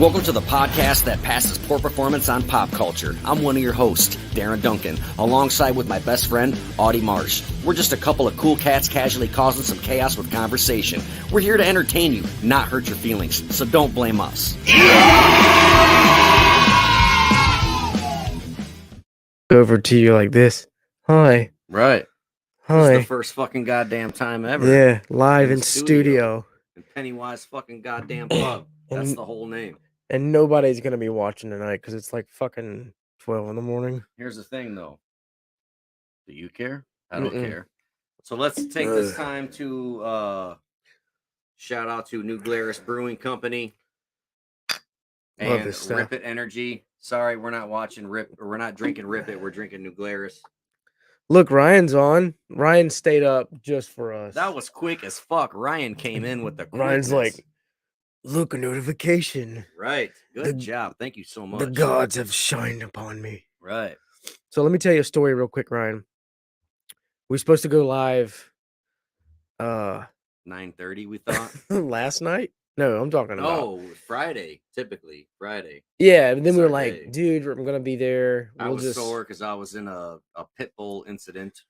Welcome to the podcast that passes poor performance on pop culture. I'm one of your hosts, Darren Duncan, alongside with my best friend, Audie Marsh. We're just a couple of cool cats casually causing some chaos with conversation. We're here to entertain you, not hurt your feelings, so don't blame us. Over to you like this. Hi. Right. Hi. This is the first fucking goddamn time ever. Yeah, live in studio. In Pennywise fucking goddamn pub. That's the whole name. And nobody's going to be watching tonight because it's like fucking 12 in the morning. Here's the thing, though. Do you care? I don't care. So let's take this time to shout out to New Glarus Brewing Company and Rip It Energy. Sorry, we're not watching we're not drinking Rip It. We're drinking New Glarus. Look, Ryan's on. Ryan stayed up just for us. That was quick as fuck. Ryan came in with the quickness. Ryan's like, look, a notification. Right. Good job. Thank you so much. The gods have shined upon me. Right. So let me tell you a story real quick, Ryan. We're supposed to go live 9:30, we thought. last night? No, I'm talking about. Oh, Friday. Typically, Friday. Yeah, and then we were like, dude, I'm going to be there. I was sore because I was in a pit bull incident.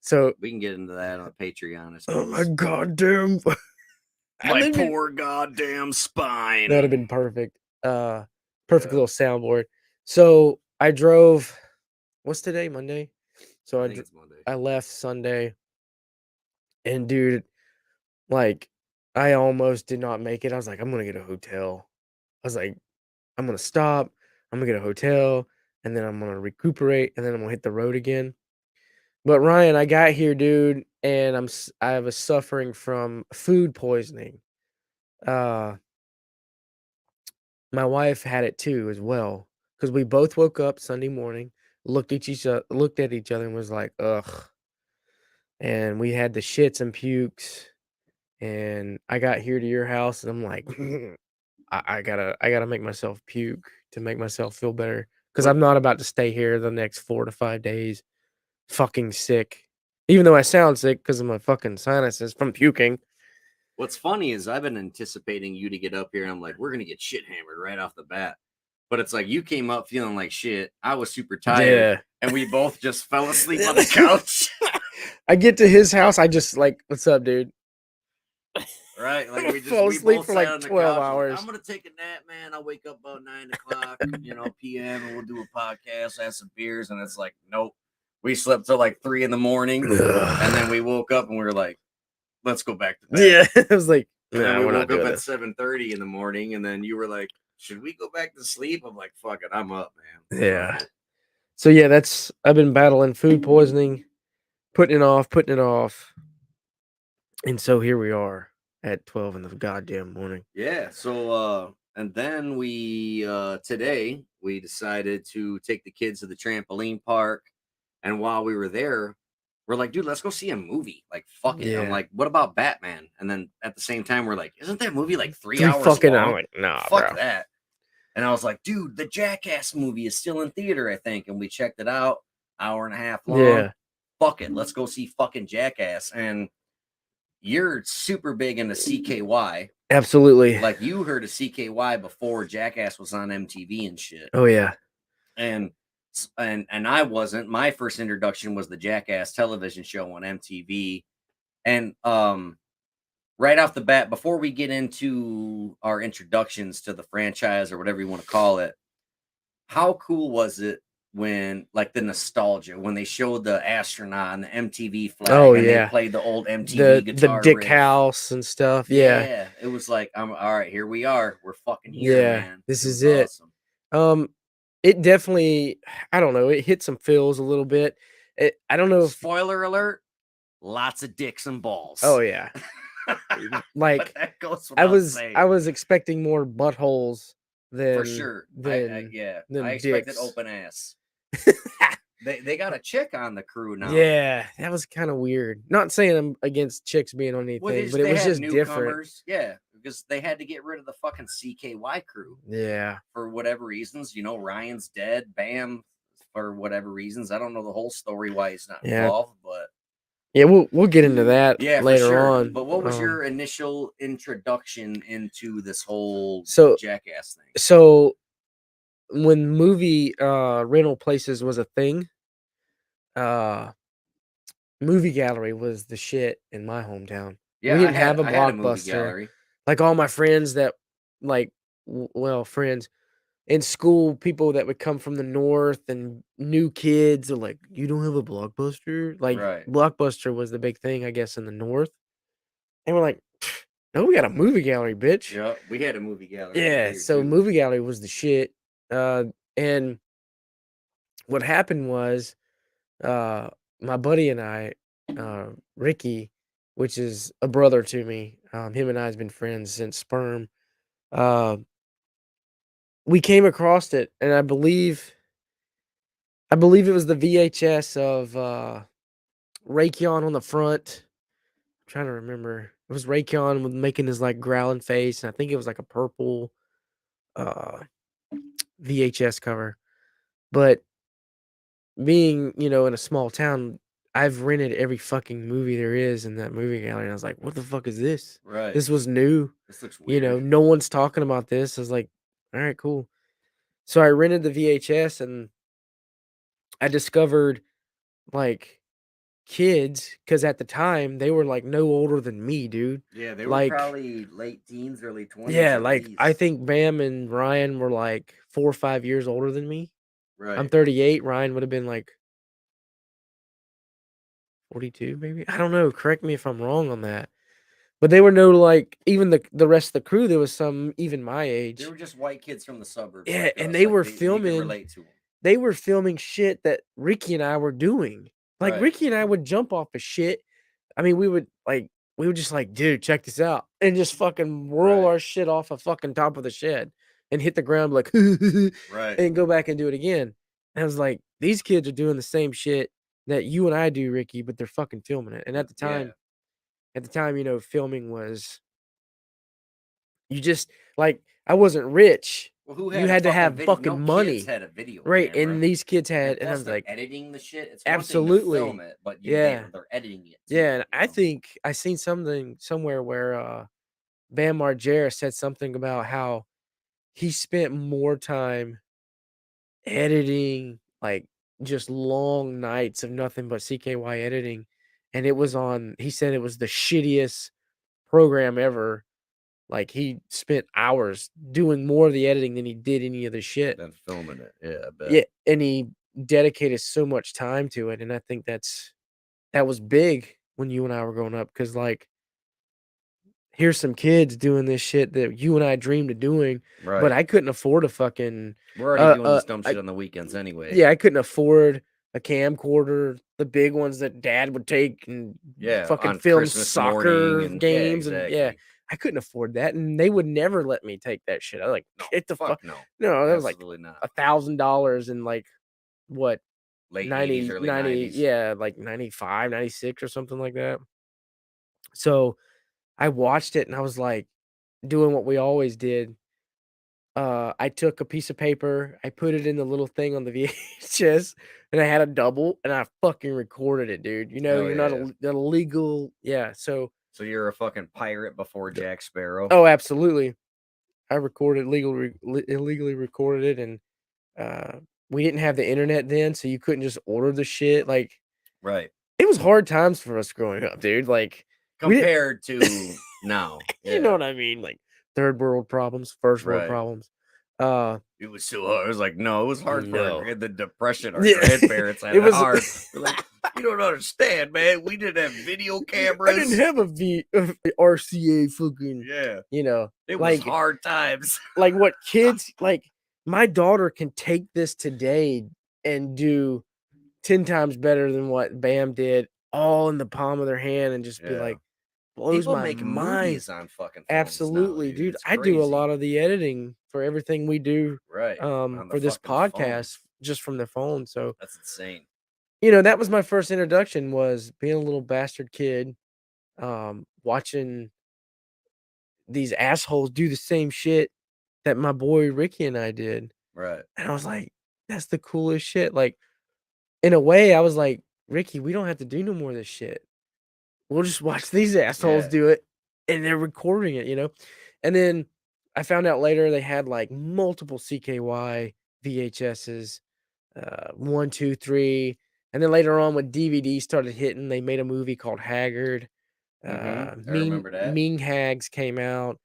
So we can get into that on Patreon. Oh my goddamn. My poor goddamn spine. That would have been perfect. Perfect little soundboard. So I drove. What's today? Monday. So it's Monday. I left Sunday. And dude, like, I almost did not make it. I was like, I'm gonna get a hotel. I was like, I'm gonna stop. I'm gonna get a hotel, and then I'm gonna recuperate, and then I'm gonna hit the road again. But Ryan, I got here, dude, and I was suffering from food poisoning. My wife had it too as well, because we both woke up Sunday morning, looked at each other, and was like, ugh. And we had the shits and pukes, and I got here to your house, and I'm like, I gotta make myself puke to make myself feel better, because I'm not about to stay here the next 4 to 5 days, fucking sick. Even though I sound sick because of my fucking sinuses from puking. What's funny is I've been anticipating you to get up here, and I'm like, we're gonna get shit hammered right off the bat. But it's like you came up feeling like shit. I was super tired, and we both just fell asleep on the couch. I get to his house, I just like, what's up, dude? Right, like we fall asleep for like 12 hours. Like, I'm gonna take a nap, man. I'll wake up about 9 o'clock, p.m. and we'll do a podcast, have some beers, and it's like, nope. We slept till like 3 in the morning, and then we woke up and we were like, let's go back to bed. Yeah, I was like, nah, we woke up at 7:30 in the morning, and then you were like, should we go back to sleep? I'm like, fuck it, I'm up, man. Yeah. So yeah, I've been battling food poisoning, putting it off. And so here we are at 12 in the goddamn morning. Yeah. So and then we today we decided to take the kids to the trampoline park. And while we were there, we're like, dude, let's go see a movie. Like, fuck it. Yeah. I'm like, what about Batman? And then at the same time, we're like, isn't that movie like 3 hours fucking long? I'm like, nah, fuck bro. that. And I was like, dude, the Jackass movie is still in theater, I think. And we checked it out, hour and a half long. Yeah. Fuck it. Let's go see fucking Jackass. And you're super big into CKY. Absolutely. Like, you heard of CKY before Jackass was on MTV and shit. Oh, yeah. And I wasn't. My first introduction was the Jackass television show on MTV. And right off the bat, before we get into our introductions to the franchise or whatever you want to call it, how cool was it when, like, the nostalgia, when they showed the astronaut and the MTV flag, and they played the old MTV guitar the Dick riff. House and stuff. Yeah. It was like, all right, here we are. We're fucking here, man. This is it. Awesome. It definitely, I don't know, it hit some feels a little bit. I don't know. Spoiler alert, lots of dicks and balls. Oh, yeah. Like, that goes I was expecting more buttholes than. For sure. I expected open ass. They got a chick on the crew now. Yeah, that was kind of weird. Not saying I'm against chicks being on anything, but it was just different. Yeah, because they had to get rid of the fucking CKY crew. Yeah. For whatever reasons, Ryan's dead. Bam, for whatever reasons. I don't know the whole story why he's not involved, but Yeah, we'll get into that Yeah, for later sure. on. But what was your initial introduction into this whole So Jackass thing? so when movie rental places was a thing, uh movie gallery was the shit in my hometown. We Yeah, didn't have a I had a movie Blockbuster. gallery. Like all my friends that like well, friends in school, people that would come from the north and new kids are like, "You don't have a Blockbuster?" Like Right. Blockbuster was the big thing, I guess, in the north. And we're like, "Pfft, no, we got a movie gallery, bitch." Yeah, we had a movie gallery over Yeah, here so too. movie gallery was the shit. And what happened was, uh, my buddy and I, Ricky, which is a brother to me, him and I has been friends since sperm. Uh, we came across it, and I believe it was the VHS of Raytheon on the front. I'm trying to remember. It was Raytheon with making his like growling face, and I think it was like a purple uh VHS cover. But being, in a small town, I've rented every fucking movie there is in that movie gallery. And I was like, what the fuck is this? Right. This was new. This looks weird. No one's talking about this. I was like, all right, cool. So I rented the VHS and I discovered like kids because at the time they were like no older than me, dude. Yeah, they were Like, probably late teens, early 20s yeah, at like I least. think Bam and Ryan were like 4 or 5 years older than me. I'm Right. 38. Ryan would have been like 42, maybe. I don't know. Correct me if I'm wrong on that. But they were no like even the rest of the crew. There was some even my They age. were just white kids from the suburbs Yeah, like and us. they Like were they you could filming. relate to them. They were filming shit that Ricky and I were doing. Like Right. Ricky and I would jump off of shit. I mean, we would just like, dude, check this out, and just fucking whirl Right. our shit off a fucking top of the shed and hit the ground like, Right. and go back and do it again. And I was like, these kids are doing the same shit that you and I do, Ricky, but they're fucking filming it. And But yeah. at the time, filming was you just like I wasn't rich. Well, who You had a had to fucking have video? fucking No kids money, had a video right? camera. And these kids And had, and I plus was they're like, editing the shit. It's one thing to film absolutely, it, but yeah, they're editing it yeah. too, And you I know? think I seen something somewhere where Bam Margera said something about how he spent more time editing, like just long nights of nothing but CKY editing, and it was on. He said it was the shittiest program ever. Like, he spent hours doing more of the editing than he did any of the shit. Than filming it. Yeah, I bet. Yeah, and he dedicated so much time to it, and I think that was big when you and I were growing up. Because like, here's some kids doing this shit that you and I dreamed of doing, but Right. I couldn't afford a fucking, We're already doing this dumb I shit on the weekends anyway. yeah, I couldn't afford a camcorder, the big ones that dad would take and Yeah, fucking on film Christmas morning soccer and yeah, games, and yeah, exactly. I couldn't afford that, and they would never let me take that shit. I was like, No, "Get the fuck." fuck no. No, that was like Absolutely not. $1,000 in like, what, Late 80s, 90 early 90 90s. yeah, like 95, 96 or something like that. So, I watched it and I was like, doing what we always did. I took a piece of paper, I put it in the little thing on the VHS, and I had a double, and I fucking recorded it, dude. Hell You're not yeah. a legal, yeah. So, So you're a fucking pirate before the Jack Sparrow? oh, absolutely. I recorded illegally recorded it, and uh, we didn't have the internet then, so you couldn't just order the shit. Like, Right. it was hard times for us growing up, dude. Like, we didn't, Compared to now. you know Yeah. what I mean? Like, third world problems, first world Right. problems. Uh, It was so hard. It was like, no, it was hard for no. the depression. Our Yeah, grandparents had it it was. hard. We're like, you don't understand, man. We didn't have video I didn't cameras. have a RCA fucking, Yeah. you know, It was like hard times. like what kids like. My daughter can take this today and do 10 times better than what Bam did, all in the palm of their hand, and just be Yeah. like, blows People my make mind. movies on fucking phones now, Absolutely, dude. dude. It's I do a lot crazy. of the editing for everything we do, Right. On the for this fucking phone. podcast just from the phone. So, That's insane. that was my first introduction, was being a little bastard kid, watching these assholes do the same shit that my boy Ricky and I did. Right. And I was like, that's the coolest shit. Like, in a way, I was like, Ricky, we don't have to do no more of this shit. we'll just watch these assholes Yeah. do it, and they're recording it, you know? And then I found out later they had, like, multiple CKY VHSs, 1, 2, 3, and then later on when DVD started hitting, they made a movie called Haggard, I remember that. Mean Hags came out,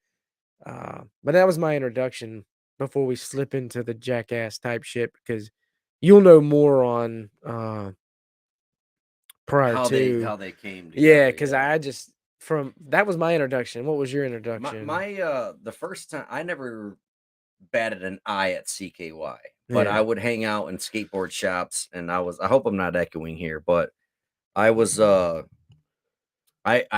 but that was my introduction before we slip into the Jackass type shit because you'll know more on, prior to. How they came Yeah, together, because yeah. I just from that was my introduction. What was your My introduction? my, the first time I never batted an eye at CKY, but I Yeah. would hang out in skateboard shops, and I hope I'm not echoing here, but I was, I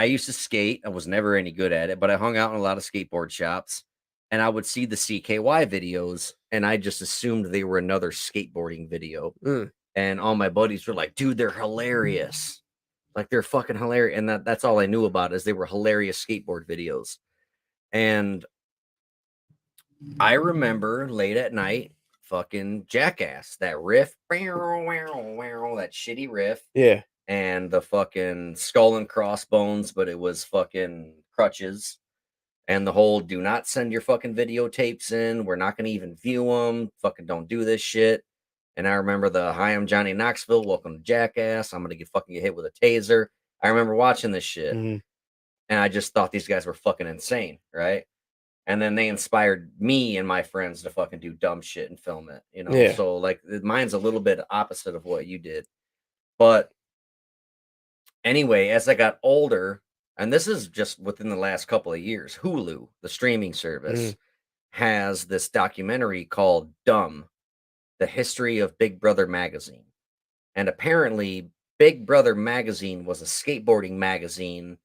used to skate. I was never any good at it, but I hung out in a lot of skateboard shops, and I would see the CKY videos, and I just assumed they were another skateboarding video, Mm, and all my buddies were like, "Dude, they're hilarious." Like, they're fucking hilarious, and that's all I knew about is they were hilarious skateboard videos, and I remember late at night, fucking Jackass, that riff, that shitty riff, yeah. and the fucking skull and crossbones, but it was fucking crutches, and the whole do not send your fucking videotapes in. We're not gonna even view them. Fucking don't do this shit. And I remember the hi, I'm Johnny Knoxville. Welcome to Jackass. I'm gonna get hit with a taser. I remember watching this shit, Mhm. and I just thought these guys were fucking insane, right? And then they inspired me and my friends to fucking do dumb shit and film it, you know? Yeah. So, like, mine's a little bit opposite of what you did. But anyway, as I got older, and this is just within the last couple of years, Hulu, the streaming Mhm. service, has this documentary called Dumb: The History of Big Brother Magazine. And apparently, Big Brother Magazine was a skateboarding magazine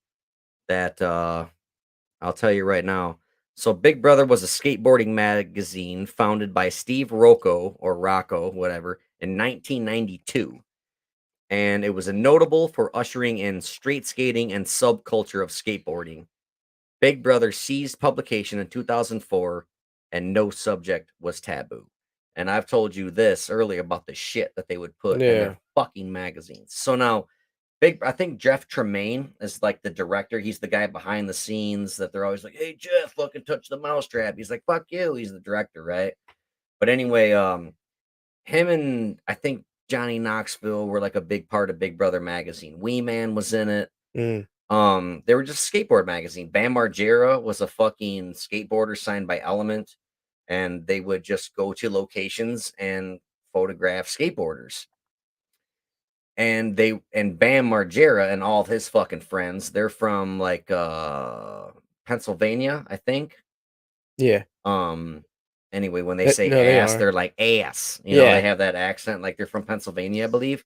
that I'll tell you right now. So Big Brother was a skateboarding magazine founded by Steve Rocco or Rocco, whatever, in 1992. And it was a notable for ushering in street skating and subculture of skateboarding. Big Brother ceased publication in 2004 and no subject was taboo. And I've told you this earlier about the shit that they would put in their Yeah. fucking magazines. So now I think Jeff Tremaine is like the director. He's the guy behind the scenes that they're always like, "Hey Jeff, fucking touch the mousetrap." He's like, "Fuck you." He's the director, right? But anyway, him and I think Johnny Knoxville were like a big part of Big Brother magazine. Wee Man was in it. Mm. They were just skateboard magazine. Bam Margera was a fucking skateboarder signed by Element, and they would just go to locations and photograph skateboarders. And Bam Margera and all of his fucking friends, they're from like Pennsylvania, I think. Yeah. Um anyway, when they say No, they ass, are. they're like ass. You know, they Yeah. have that accent like they're from Pennsylvania, I believe.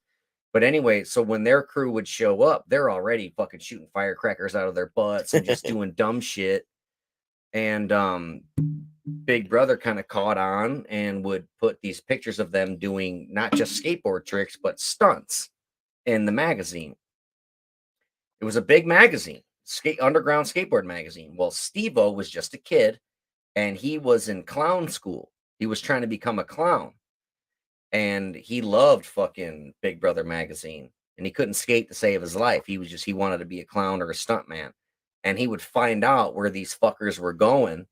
But anyway, so when their crew would show up, they're already fucking shooting firecrackers out of their butts and just doing dumb shit. And Big Brother kind of caught on and would put these pictures of them doing not just skateboard tricks, but stunts in the magazine. It was a big magazine, underground skateboard magazine. Well, Steve-O was just a kid and he was in clown school. He was trying to become a clown and he loved fucking Big Brother magazine and he couldn't skate to save his life. He wanted to be a clown or a stunt man. And he would find out where these fuckers were going.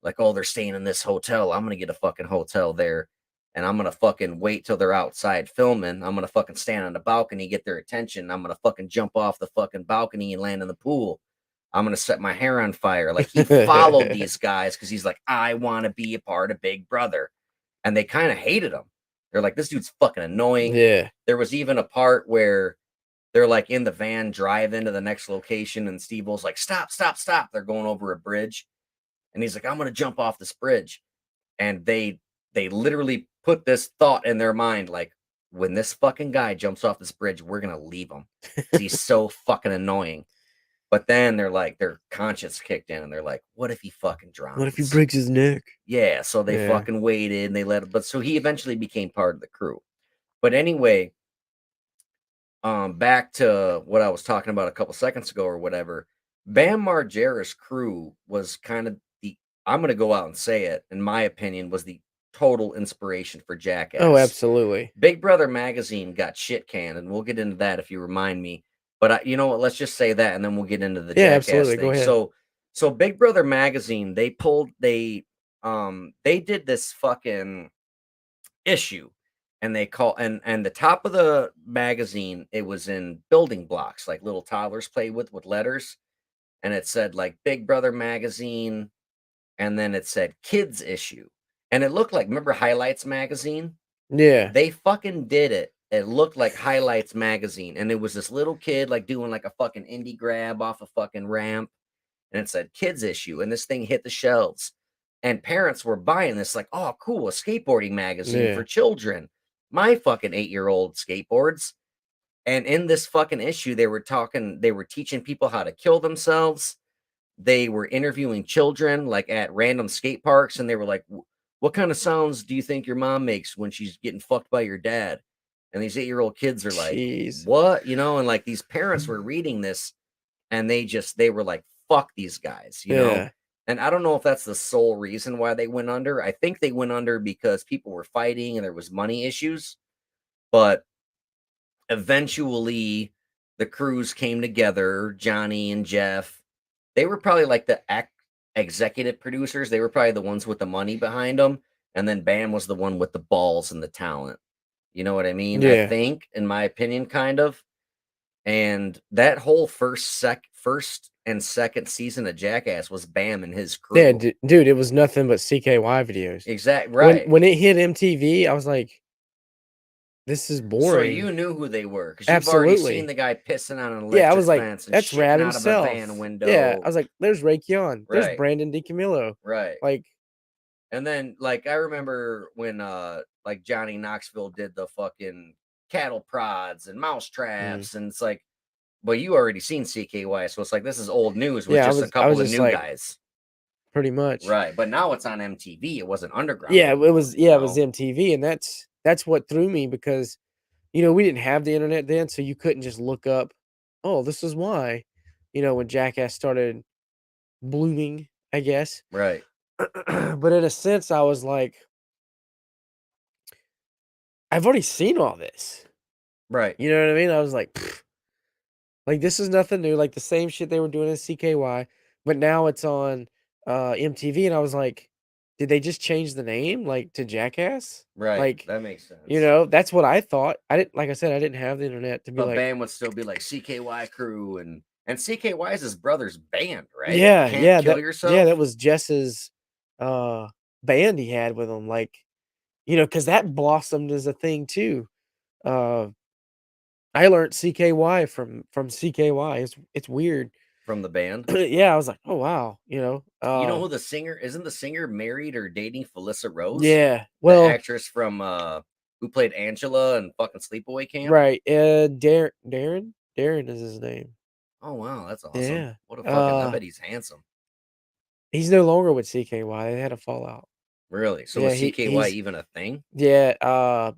Like, oh, they're staying in this hotel. I'm gonna get a fucking hotel there. And I'm gonna fucking wait till they're outside filming. I'm gonna fucking stand on the balcony, get their attention. I'm gonna fucking jump off the fucking balcony and land in the pool. I'm gonna set my hair on fire. Like he followed these guys because he's like, I want to be a part of Big Brother. And they kind of hated him. They're like, this dude's fucking annoying. Yeah. There was even a part where they're like in the van driving to the next location, and Steve-O's like, stop, stop, stop. They're going over a bridge. And he's like, I'm gonna jump off this bridge. And they literally put this thought in their mind, like, when this fucking guy jumps off this bridge, we're gonna leave him because he's so fucking annoying. But then they're like, their conscience kicked in, and they're like, what if he fucking What if he drowns? breaks his neck? Yeah, so they Yeah. fucking waited and they let him, but so he eventually became part of the crew. But anyway, back to what I was talking about a couple seconds ago or whatever. Bam Margera's crew was kind of I'm gonna go out and say it, in my opinion, was the total inspiration for Oh, Jackass. absolutely. Big Brother magazine got shit canned, and we'll get into that if you remind me. But you know what? Let's just say that, and then we'll get into the Yeah, Jackass absolutely. Go thing. ahead. So Big Brother magazine, they did this fucking issue, and the top of the magazine, it was in building blocks like little toddlers play with letters, and it said like Big Brother magazine, and then it said kids issue, and it looked like, remember Highlights magazine? Yeah. They fucking did it. It looked like Highlights magazine, and it was this little kid like doing like a fucking indie grab off a fucking ramp, and it said kids issue, and this thing hit the shelves, and parents were buying this like, oh, cool, a skateboarding magazine for Yeah. children. My fucking 8-year-old skateboards. And in this fucking issue, they were teaching people how to kill themselves. They were interviewing children like at random skate parks, and they were like, what kind of sounds do you think your mom makes when she's getting fucked by your dad? And these 8-year-old kids are like, Jeez. what? And like these parents were reading this, and they were like, fuck these guys. Yeah. And I don't know if that's the sole reason why they went under. I think they went under because people were fighting and there was money issues. But eventually the crews came together, Johnny and Jeff. They were probably like the executive producers. They were probably the ones with the money behind them. And then Bam was the one with the balls and the talent. You know what I mean? I Yeah. think, in my opinion, kind of. And that whole first and second season of Jackass was Bam and his Yeah, crew. dude, it was nothing but CKY videos. Exactly When right. when it hit MTV, I was like, "This is So boring." you knew who they were because you've already seen Absolutely. the guy pissing on an Yeah, I electric was like, fence and "That's shitting Rad out of a van himself." Yeah, I window. was like, "There's Ray Keon. There's Right, Brandon DiCamillo." right. Like, And then like I remember when like Johnny Knoxville did the fucking cattle prods and mouse mm, traps, and it's like, well, you already seen CKY, so it's like this is old news with yeah, just a I was couple of just new like, guys. pretty much. Right. But now it's on MTV. It wasn't underground Yeah, anymore, it was MTV, and that's what threw me because, we didn't have the internet then, so you couldn't just look up, "Oh, this is why," when Jackass started blooming, I guess. Right. But in a sense, I was like, "I've already seen all this." Right. You know what I mean? I was like, "Pfft, like, this is nothing new, like, the same shit they were doing in CKY, but now it's on, MTV," and I was like, "Did they just change the name, like, to Jackass?" Right. Like, That makes sense. that's what I thought. I didn't like I said, I didn't have the internet to be But like, band would still be like CKY crew, and CKY is his brother's band, right? "Yeah, Can't yeah, kill that yourself was Jess's, uh, band he had with him," like, because that blossomed as a thing too. Uh, I learned CKY from CKY. It's weird. from the band. Yeah, I was like, "Oh, wow," You know who the singer isn't the singer married or dating Felissa Rose? yeah, The well, actress from who played Angela in fucking Sleepaway Camp? right, Darren is his name. Oh wow, that's awesome. Yeah, What a fucking I bet he's handsome. he's no longer with CKY, they had a fallout. Really? So Yeah, was CKY even a thing? yeah,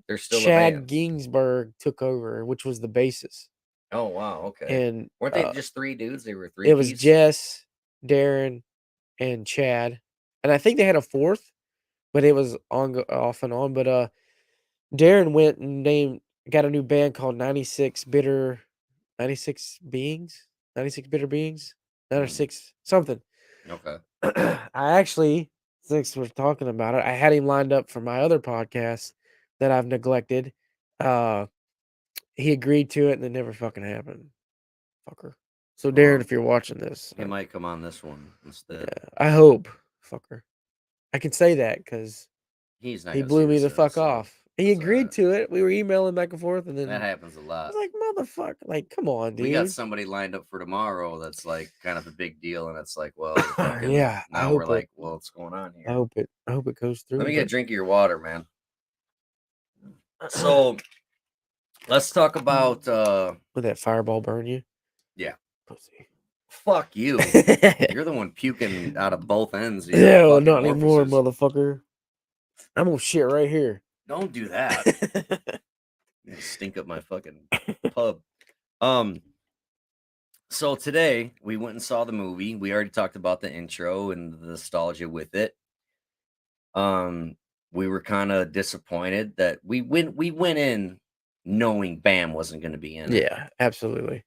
They're still a Chad band. Ginsburg took over, which was the bassist, Oh wow, okay. and, Weren't they just three dudes? They were three it was piece Jess, Darren, and Chad, and I think they had a 4th, but it was off and on, but, Darren went and got a new band called 96 Beings? 96 Bitter Beings? Hmm, 96 something. okay. I actually, since we're talking about it, I had him lined up for my other podcast that I've neglected. Uh, he agreed to it and it never fucking happened. Fucker. So Darren, Well, if you're watching this, he might come on this one instead. yeah, I hope, fucker. I can say that because He's not he gonna see blew me this the fuck episode. off. He That's all agreed right. to it. We were emailing back and forth, and That then happens a I was lot. like, "Motherfucker, like, come on, We got dude." somebody lined up for tomorrow that's like kind of a big deal, and it's like, well, fucking Yeah, now we're like, well, what's going on here? I hope it goes Let through, me get a but drink of your water, man. So let's talk about would that fireball burn you? yeah. Pussy. Fuck you. You're the one puking out of both ends of your No, fucking not anymore, orifices. motherfucker. I'm gonna shit right here. Don't do that. You stink up my fucking pub. Um, so today we went and saw the movie. We already talked about the intro and the nostalgia with it. Um, we were kind of disappointed that we went in knowing Bam wasn't going to be in it. Yeah, absolutely.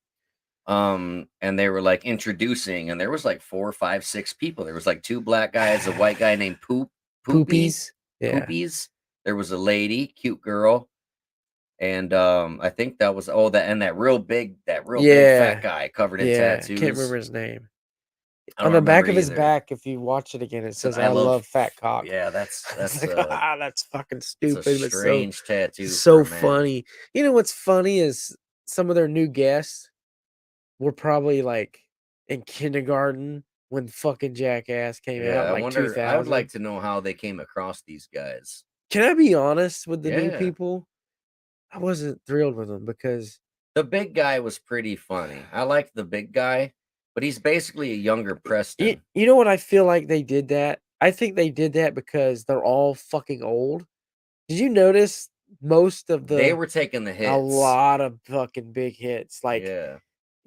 And they were like introducing, and there was like 4, 5, 6 people. There was like 2 black guys, a white guy named Poopy, Poopies. Yeah. Poopies. There was a lady, cute girl, and I think that was that real big fat Yeah. guy covered in Yeah. Can't tattoos. remember his name. I On don't the back remember of his either. back, if you watch it again, it Said says, I "I love love fat cock." yeah, It's like, ah, that's fucking it's a stupid, but strange tattoo for so a man. funny. You know what's funny is some of their new guests were probably like in kindergarten when fucking Jackass came Yeah, out in I like wonder I would like 2000. to know how they came across these guys. Can I be honest with the new Yeah. people? I wasn't thrilled with them because The big guy was pretty funny. I like the big guy, but he's basically a younger Preston. you know what I feel like they did that? I think they did that because they're all fucking old. Did you notice most of They the were taking the a hits. lot of fucking big hits, like Yeah.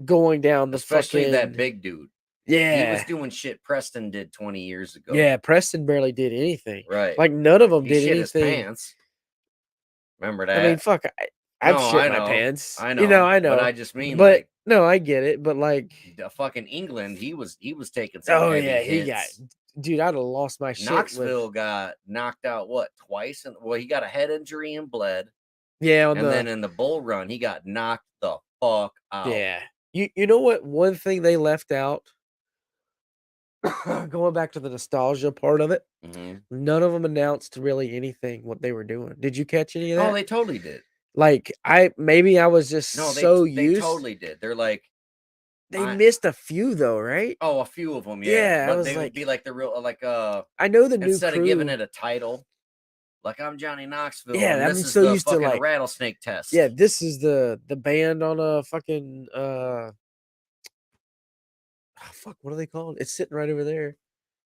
going down the Especially that fucking big dude. He was yeah. doing shit Preston did 20 years ago. Yeah, Preston barely did anything. Right. Like, none of them He did shit his anything. pants. Remember I mean, that? fuck, I've No, shit I my know. pants. I You know, know. I But know. I just mean But like no, I get it, but, like the fucking England, he was taking some oh, heavy yeah, he got hits. dude, I'd have lost my shit with Knoxville got knocked out what twice, and well, he got a head injury and bled, yeah, on and then the in the bull run, he got knocked the fuck out. yeah. You know what one thing they left out? Going back to the nostalgia part of it, Hmm. none of them announced really anything what they were doing. Did you catch any of Oh, that? they totally did. Like, I was just No, so they used totally did. They're like, they I missed a few though, right? oh, a few of them, yeah, Yeah, I but was they would like be like the real I know the new instead of giving crew it a title, like I'm Johnny Knoxville, yeah, and I'm this is so the used to, fucking like rattlesnake yeah, test. this is the band on a fucking, oh, fuck, what are they called? It's sitting right over there.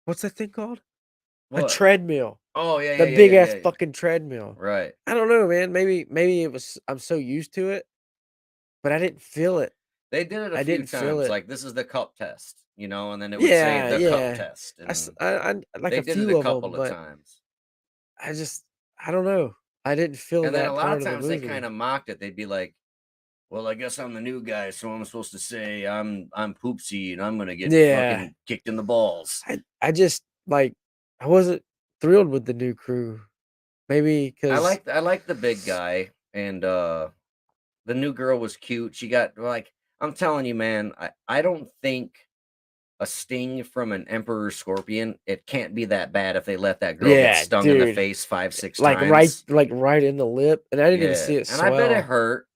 What's that thing called? A What? treadmill. Oh yeah, The yeah, yeah, big yeah, ass yeah, yeah. fucking treadmill. Right. I don't know, man. Maybe it was I'm so used to it, but I didn't feel it. They did it a I few didn't feel times, it. like this is the cup test, and then it would say Yeah, the cup yeah. test, and I like they a did it a few of them, couple of but times. I just I don't know. I didn't feel And then a that lot of part of the times they kind movie. of mocked it. They'd be like, "Well, I guess I'm the new guy, so I'm supposed to say I'm poopsie and I'm gonna get Yeah. fucking kicked in the balls." I just like I wasn't thrilled with the new crew. Maybe because I like the big guy, and the new girl was cute. She got like I'm telling you, man, I don't think a sting from an emperor scorpion, it can't be that bad if they let that girl get yeah, stung in the dude. face 5, 6 times. Like right in the lip, and I didn't even Yeah, see it and I bet it swell. hurt,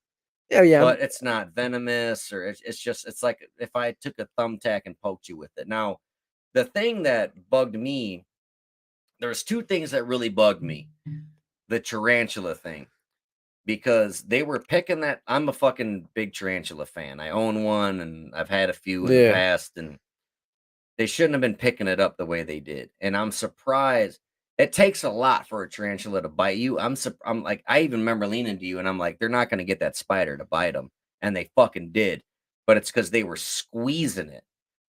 Yeah, yeah, but it's not venomous, or it's just it's like if I took a thumbtack and poked you with it. Now, the thing that bugged me, there's 2 things that really bugged me. The tarantula thing, because they were picking that I'm a fucking big tarantula fan. I own one and I've had a few in the yeah, past, and they shouldn't have been picking it up the way they did, and I'm surprised. It takes a lot for a tarantula to bite you. I'm like, I even remember leaning to you, and I'm like, they're not gonna get that spider to bite them, and they fucking did. But it's because they were squeezing it.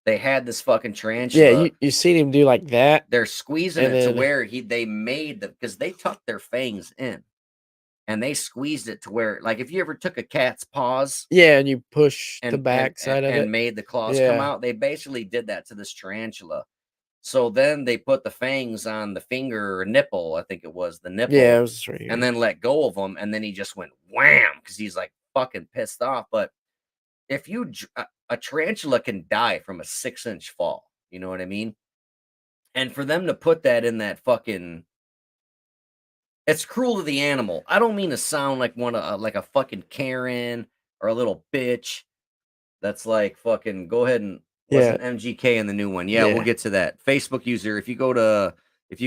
They had this fucking yeah. tarantula. You seen him do like that, They're squeezing and it to then where they made the because they tucked their fangs in and they squeezed it to where, like, if you ever took a cat's paws yeah, and you push the and back side of it. made the claws come Yeah, out, they basically did that to this tarantula. So then they put the fangs on the finger or nipple, I think it was the yeah, it nipple, was right and here. then let go of him, and then he just went wham because he's like fucking pissed off. But if a tarantula can die from a 6-inch fall, you know what I mean? And for them to put that in that fucking, it's cruel to the animal. I don't mean to sound like like a fucking Karen or a little bitch. That's like fucking go ahead and Yeah, wasn't MGK in the new one. Yeah, we'll yeah, get to that. Facebook user, if you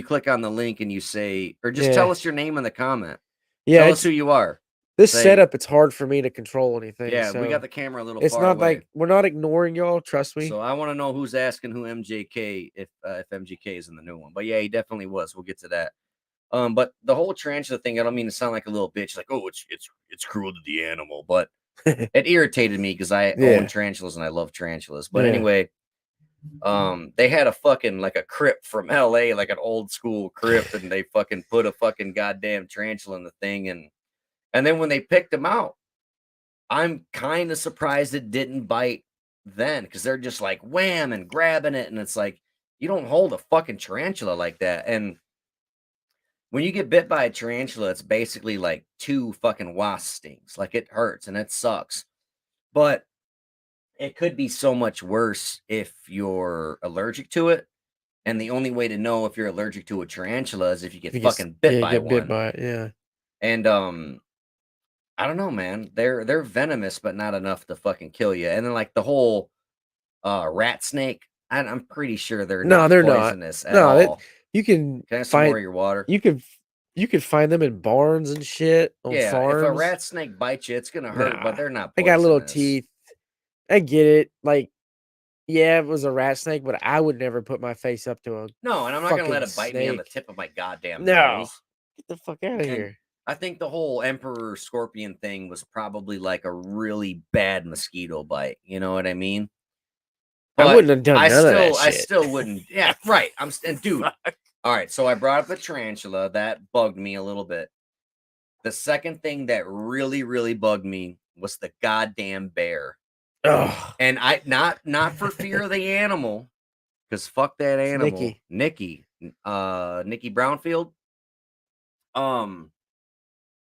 click on the link and you say, or just tell yeah, us your name in the comment. yeah. Tell us It's who you are. this Say, setup. It's hard for me to control anything, yeah, we got so the camera a little it's far not away. like we're not ignoring y'all. Trust me. So I want to know who's asking who MJK if MGK is in the new one. But yeah, he definitely was. We'll get to that. But the whole tarantula thing, I don't mean to sound like a little bitch, like, oh, it's cruel to the animal, but it irritated me because I own Yeah, tarantulas and I love tarantulas. But yeah, anyway, they had a fucking like a crypt from LA, like an old school crypt, and they fucking put a fucking goddamn tarantula in the thing, and then when they picked them out, I'm kind of surprised it didn't bite then because they're just like wham and grabbing it, and it's like you don't hold a fucking tarantula like that. And when you get bit by a tarantula, it's basically like 2 fucking wasp stings. Like, it hurts and it sucks. But it could be so much worse if you're allergic to it. And the only way to know if you're allergic to a tarantula is if you get If you get fucking bit yeah, by get bit one. by it, yeah. And I don't know, man. They're venomous, but not enough to fucking kill you. And then like the whole rat snake, I'm pretty sure they're No, not they're not. poisonous at No, that all. you can Can I have some more find of your water? you could you could find them in barns and shit on Yeah, if a farms. rat snake bites you, it's gonna hurt, but Nah, they're not they got little poisonous. teeth. I get it. Like, yeah, it was a rat snake, but I would never put my face up to a No, and I'm not gonna let fucking it bite me on the snake. tip of my goddamn No. nose. Get the fuck out of And here. I think the whole emperor scorpion thing was probably like a really bad mosquito bite. You know what I mean? I But wouldn't have done I none of that still, I shit. still wouldn't. Yeah, right. And dude, Fuck. all right. So I brought up the tarantula. That bugged me a little bit. The second thing that really, really bugged me was the goddamn bear. Ugh. And I not for fear of the animal, because fuck that It's animal, Nikki. Nikki Brownfield. Um,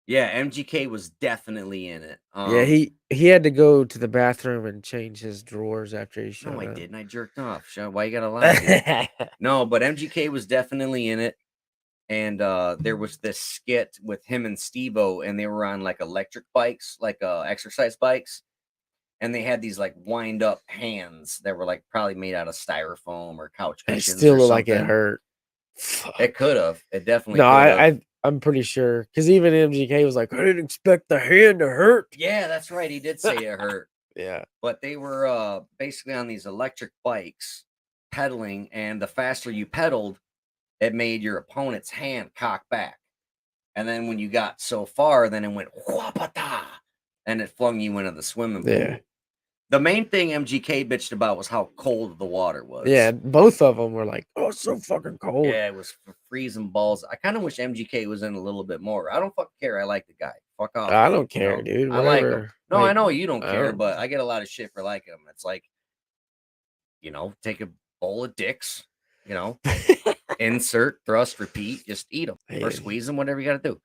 yeah, MGK was definitely in it. Yeah, he had to go to the bathroom and change his drawers after he No, showed I up. didn't. I jerked off. Why you gotta lie, dude? No, but MGK was definitely in it. And there was this skit with him and Steve-O, and they were on like electric bikes, like exercise bikes, and they had these like wind up hands that were like probably made out of styrofoam or couch It cushions still or looked like it something. hurt. It Fuck. could have. It definitely No, could have. I'm pretty sure because even MGK was like, I didn't expect the hand to hurt. Yeah, that's right. He did say it hurt. Yeah. But they were basically on these electric bikes pedaling, and the faster you pedaled, it made your opponent's hand cock back. And then when you got so far, then it went whapata, and it flung you into the swimming Yeah. pool. The main thing MGK bitched about was how cold the water was. Yeah. Both of them were like, oh, it's so fucking cold. Yeah, it was freezing balls. I kind of wish MGK was in a little bit more. I don't fucking care. I like the guy. Fuck off. I Dude, don't care, dude. I like him. Whatever. No, Like, I know you don't I care, don't. but I get a lot of shit for liking him. It's like, take a bowl of dicks, insert, thrust, repeat, just eat them or Man. squeeze them, whatever you got to do.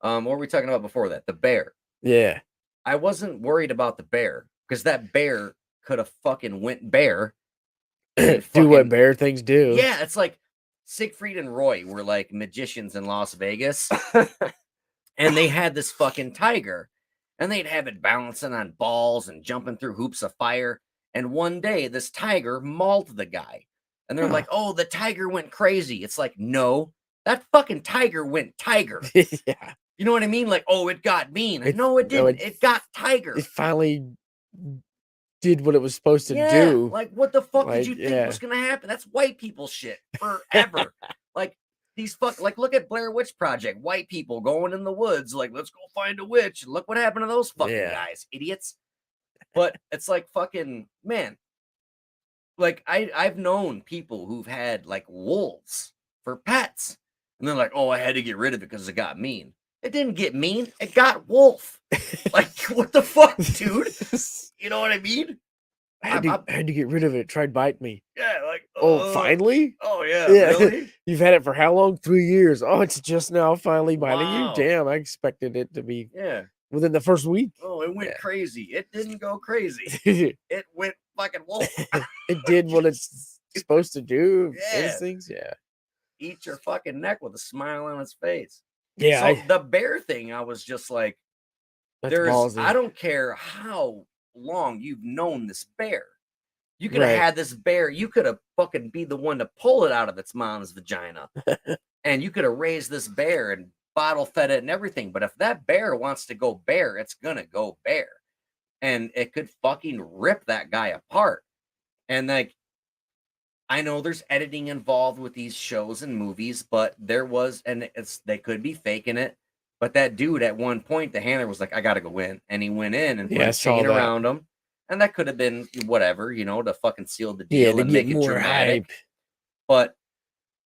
What were we talking about before that? The bear. Yeah. I wasn't worried about the bear because that bear could have fucking went bear and Do what fucking bear things do. yeah. It's like Siegfried and Roy were like magicians in Las Vegas, and they had this fucking tiger, and they'd have it balancing on balls and jumping through hoops of fire. And one day, this tiger mauled the guy, and they're like, "Oh, the tiger went crazy." It's like, no, that fucking tiger went tiger. Yeah. You know what I mean? Like, oh, it got mean. No, it didn't. It got tiger. It finally did what it was supposed to Yeah, do. like what the fuck did Like, you think yeah. was gonna happen? That's white people shit forever. Like these like look at Blair Witch Project, white people going in the woods, like let's go find a witch. Look what happened to those fucking Yeah. guys, idiots. But it's like fucking man. Like I've known people who've had like wolves for pets, and they're like, oh, I had to get rid of it because it got mean. It didn't get mean. It got wolf. Like what the fuck, dude? You know what I mean? I had to get rid of it. It tried to bite me. Yeah, like Oh, finally? Oh yeah, Yeah. really? You've had it for how long? 3 years. Oh, it's just now finally biting you? Wow. Damn, I expected it to be Yeah. within the first week. Oh, it went Yeah. crazy. It didn't go crazy. It It went fucking wolf. did what it's supposed to do. Yeah. Instincts, yeah. Eat your fucking neck with a smile on its face. Yeah, So the bear thing, I was just like, that's ballsy. I don't care how long you've known this bear. You could have Right. had this bear. You could have fucking be the one to pull it out of its mom's vagina. And you could have raised this bear and bottle fed it and everything. But if that bear wants to go bear, it's gonna go bear. And it could fucking rip that guy apart. And like, I know there's editing involved with these shows and movies, but there was, and they could be faking it. But that dude at one point, the handler was like, I gotta go in. And he went in and put a chain around him. And that could have been whatever, to fucking seal the deal to and get make it more dramatic. hype. But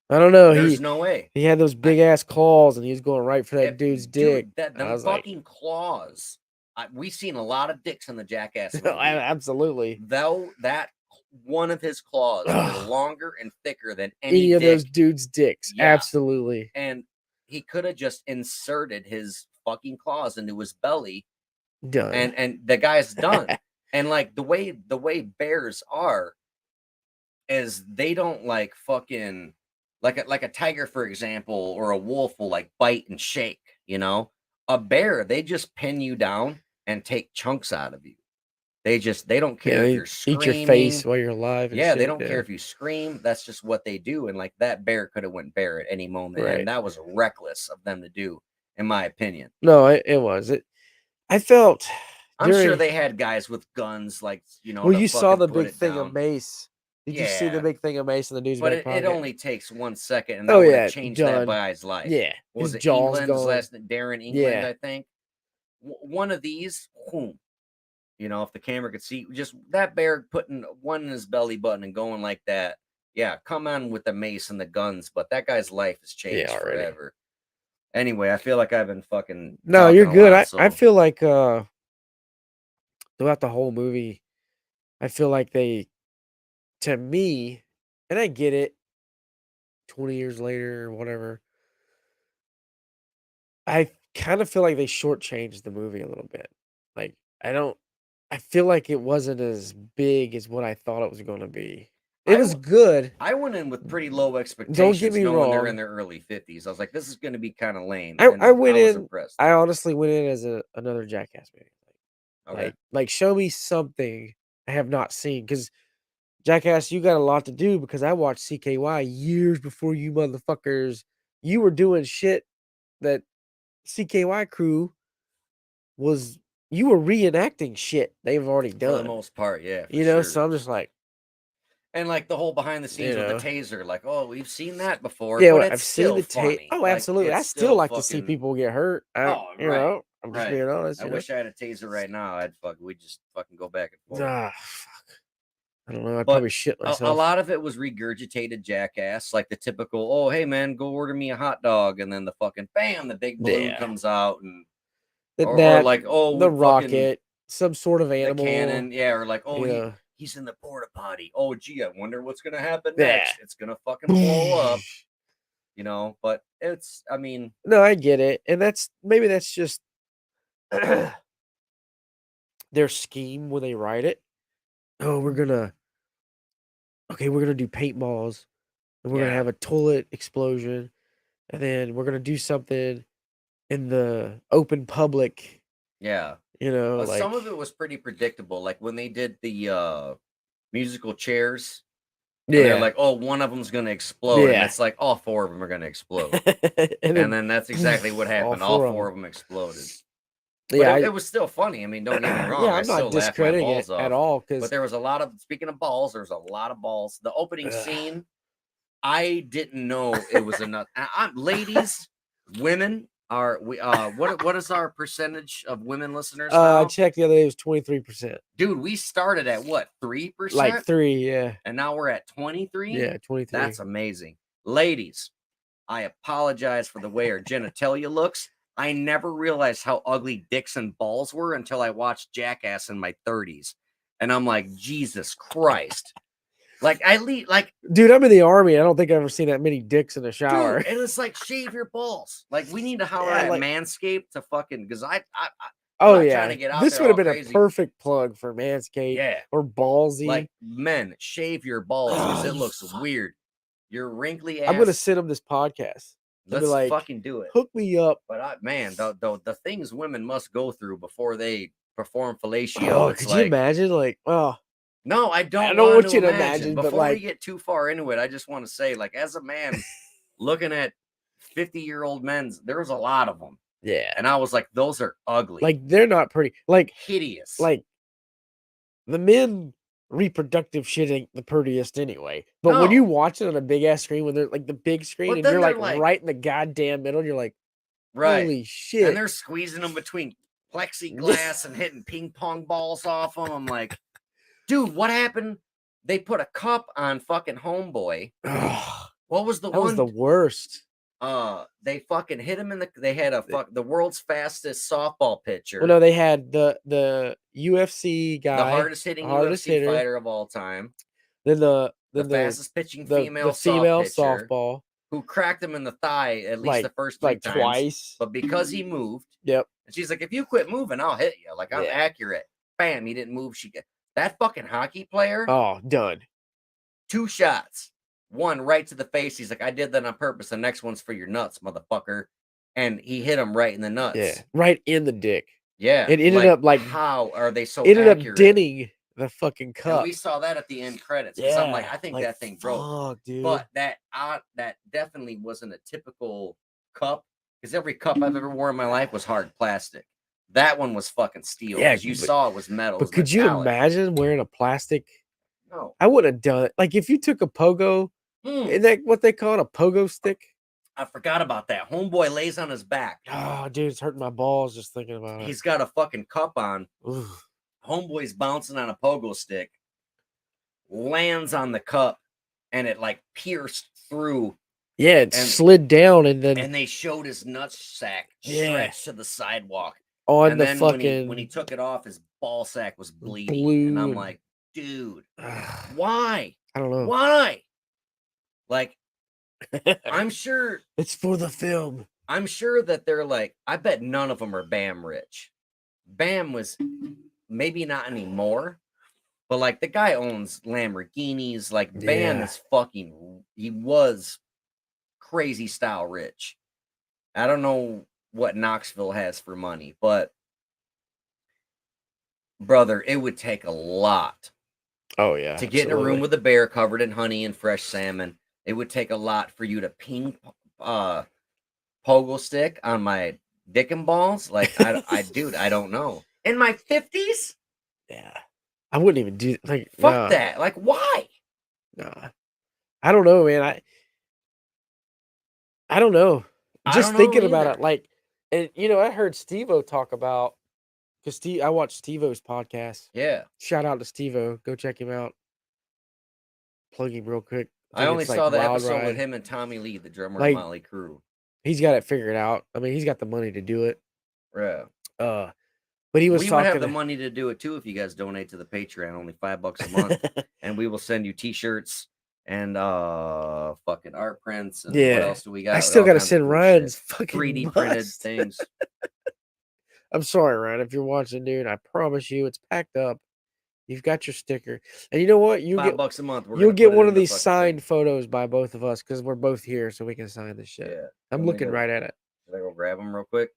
I don't know. there's no way. He had those big ass claws and he was going right for that dude's dick. Dude, them fucking claws we've seen a lot of dicks in the Jackass Oh, movie. absolutely. Though that one of his claws were Ugh. longer and thicker than Any any of those dick. dudes' dicks. Yeah. Absolutely. And he could have just inserted his fucking claws into his belly, Done. and the guy's done. And like the way bears are is they don't like fucking like a tiger, for example, or a wolf will like bite and shake, you know. A bear, they just pin you down and take chunks out of you. They don't care Yeah, if they you're eat your face screaming. while you're alive and Yeah, they shit. don't care if you scream. That's just what they do. And like that bear could have went bear at any moment, Right. and that was reckless of them to do, in my opinion. No, it was. I felt I'm sure during they had guys with guns, like, you know, well, to you saw fucking the put big it thing of down. mace. Did you see the Yeah, big thing of mace in the dude's but back it pocket? only takes 1 second, and Oh, that would have yeah, changed that done. guy's life. Yeah, What was his it? jaw's England, his gone. last name, Darren England, Yeah. I think. One of these, boom. You know, if the camera could see, just that bear putting one in his belly button and going like that. Yeah, come on with the mace and the guns, but that guy's life has changed Yeah, already. forever. Anyway, I feel like I've been fucking No, talking you're a good. lot, I so feel like throughout the whole movie, I feel like they, to me, and I get it, 20 years later or whatever, I kind of feel like they shortchanged the movie a little bit. Like, I feel like it wasn't as big as what I thought it was going to be. It was good. I went in with pretty low Don't get expectations, me knowing they're in wrong. their early 50s. I was like, this is going to be kind of lame, I and went I was in. impressed. I honestly went in as another Jackass movie. Okay. Like, show me something I have not seen. Because Jackass, you got a lot to do. Because I watched CKY years before you motherfuckers. You were doing shit that CKY crew was. You were reenacting shit they've already For the done. most part, yeah, for You know, sure. so I'm just like, And like the whole behind the scenes you with the know, taser, like, oh, we've seen that before, yeah, but well, it's I've seen still the tape. funny. Oh, Like, absolutely. I it's still still like to see fucking. people get hurt. Oh, right, I'm just right. being honest. I wish I had a taser right now. We just fucking go back and forth. Ah, fuck. I don't know. I'd But probably shit a myself. lot of it was regurgitated Jackass, like the typical, oh, hey man, go order me a hot dog, and then the fucking bam, the big balloon Yeah. comes out, and or That like, oh, the we fucking rocket, some sort of the animal. cannon, yeah, or like, oh, You know, he's in the porta potty. Oh, gee, I wonder what's gonna happen yeah. next. It's gonna fucking blow up, you know. But it's, I mean, No, I get it, and maybe that's just their scheme when they write it. Oh, we're gonna do paintballs, and we're gonna yeah, have a toilet explosion, and then we're gonna do something in the open public. yeah. You know, Some of like it was pretty predictable, like when they did the musical chairs. And they're yeah, like, "Oh, one of them's gonna explode," and yeah, it's like all four of them are gonna explode, and and then then that's exactly what all happened. All 4 of four them. of them exploded, but Yeah, it was still funny. I mean, don't get me wrong, yeah, I I'm not still laughed my discrediting it balls at off. all But because there was a lot of, speaking of balls, there's a lot of balls. The opening scene, I didn't know it was enough. Ladies, women are we? What is our percentage of women listeners I now? checked the other day, it was 23%. Dude, we started at what, Like 3%? 3, yeah. And now we're at 23? Yeah, 23. That's amazing. Ladies, I apologize for the way our genitalia looks. I never realized how ugly dicks and balls were until I watched Jackass in my 30s. And I'm like, Jesus Christ. Like, Dude, I'm in the army, I don't think I've ever seen that many dicks in a shower. dude, and it's like, shave your balls. Like, we need to holler Yeah, at like Manscaped to fucking, because I'm oh, not trying yeah. to get out This there would have all been a crazy. perfect plug for Manscaped Yeah. or Ballsy. Like, men, shave your balls because Oh, it you looks fuck. weird. Your wrinkly I'm gonna ass. send them this podcast and be Let's like, fucking do it. hook me up. But man, the things women must go through before they perform fellatio, Oh, it's could you like, imagine? Like, oh, no, I I don't don't want want to you to imagine. imagine, but Before we like, get too far into it, I just want to say, like, as a man looking at 50-year-old men's, there was a lot of them. yeah. And I was like, those are ugly. Like, they're not pretty. Like, hideous. like, the men reproductive shit ain't the prettiest anyway. But when No. you watch it on a big ass screen, when they're like the big screen But and then you're they're like like, right in the goddamn middle, you're like, right. holy And shit. they're squeezing them between plexiglass and hitting ping pong balls off them. I'm like, dude, what happened? They put a cup on fucking Homeboy. Ugh, What was the that was one? the worst. They fucking hit him in the. They had the world's fastest softball pitcher. Well, no, they had the UFC the guy, hardest hitting hardest UFC hitter. fighter of all time. Then The the fastest pitching the female female pitcher softball, who cracked him in the thigh at least the first 3 times. twice. But because he moved, Yep. and she's like, if you quit moving, I'll hit you. Like, I'm Yeah. accurate. Bam, he didn't move. That fucking hockey player. Oh, done. 2 shots. One right to the face. He's like, I did that on purpose. The next one's for your nuts, motherfucker. And he hit him right in the nuts. Yeah, right in the dick. Yeah. It ended up like, how are they so ended accurate? up denting the fucking cup. And we saw that at the end credits. Because I'm like, I think that thing broke. Dude. But that definitely wasn't a typical cup. Because every cup I've ever worn in my life was hard plastic. That one was fucking steel. Yeah, because you saw it was metal. But could you imagine wearing a plastic? No. I would have done it. Like if you took a pogo, isn't that what they call it, a pogo stick? I forgot about that. Homeboy lays on his back. Oh, dude, it's hurting my balls just thinking about it. He's got a fucking cup on. Oof. Homeboy's bouncing on a pogo stick, lands on the cup, and it like pierced through. Yeah, it slid down, and they showed his nutsack stretched to the sidewalk. On the fucking when he took it off, his ball sack was bleeding, and I'm like, dude, why? I don't know. Why? Like, I'm sure it's for the film. I'm sure that they're like, I bet none of them are Bam rich. Bam was maybe not anymore, but like the guy owns Lamborghinis. Like Bam is he was crazy style rich. I don't know what Knoxville has for money, but brother, it would take a lot. Oh yeah, to get in a room with a bear covered in honey and fresh salmon. It would take a lot for you to ping pogo stick on my dick and balls. Like dude, I don't know. In my 50s? Yeah. I wouldn't even do like fuck that. Like why? Nah. I don't know, man. I don't know. Just thinking about it, like, and you know, I heard Steve-O talk about because I watched Steve-O's podcast. Yeah. Shout out to Steve-O. Go check him out. Plug him real quick. I only saw the episode with him and Tommy Lee, the drummer of Motley Crue. He's got it figured out. I mean, he's got the money to do it. Yeah. But we would have the money to do it too if you guys donate to the Patreon, only $5 a month, and we will send you T-shirts and fucking art prints. And what else do we got? I still got to send Ryan's fucking 3D printed things. I'm sorry, Ryan, if you're watching, dude. I promise you, it's packed up. You've got your sticker, and you know what? You get $5 a month. You'll get one of these signed photos by both of us because we're both here, so we can sign this shit. Yeah, I'm looking right at it. Should I go grab them real quick?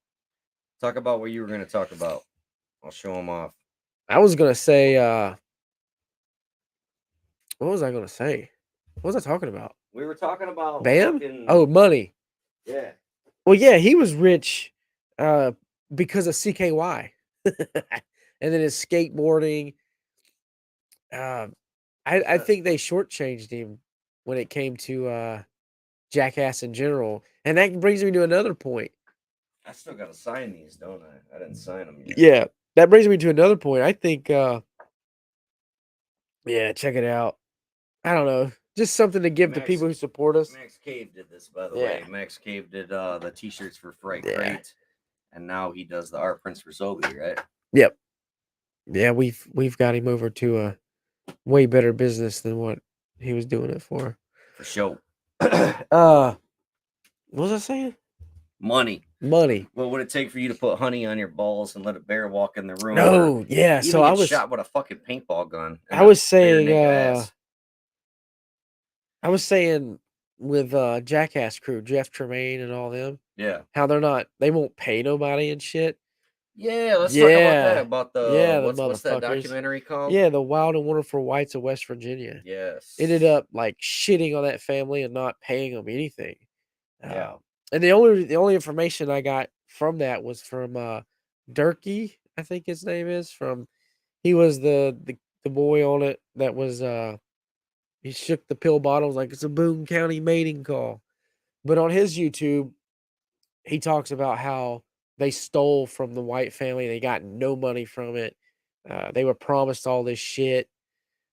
Talk about what you were going to talk about. I'll show them off. I was gonna say, what was I gonna say? What was I talking about? We were talking about Bam. Oh, money. Yeah. Well, yeah, he was rich, because of CKY, and then his skateboarding. I think they shortchanged him when it came to Jackass in general, and that brings me to another point. I still got to sign these, don't I? I didn't sign them yet. Yeah, that brings me to another point. I think, check it out. I don't know, just something to give to people who support us. Max Cave did this, by the way. Max Cave did the T-shirts for Fright Crate, and now he does the art prints for Sobe, right? Yep. Yeah, we've got him over to a way better business than what he was doing it for. For sure. What was I saying? Money. What would it take for you to put honey on your balls and let a bear walk in the room? No, yeah. So I was shot with a fucking paintball gun. I was saying, with Jackass crew, Jeff Tremaine and all them. Yeah. How they won't pay nobody and shit. Yeah, let's talk about that. About the what's that documentary called? Yeah, the Wild and Wonderful Whites of West Virginia. Yes. Ended up like shitting on that family and not paying them anything. Yeah. And the only information I got from that was from Durkee, I think his name is. He was the boy on it that was he shook the pill bottles like it's a Boone County mating call. But on his YouTube, he talks about how they stole from the white family. They got no money from it. They were promised all this shit.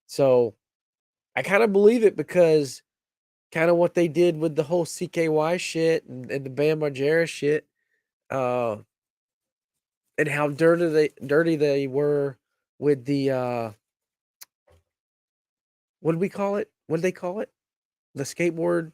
So I kind of believe it because kind of what they did with the whole CKY shit and the Bam Margera shit, uh, and how dirty they were with the what did we call it? What did they call it? The skateboard.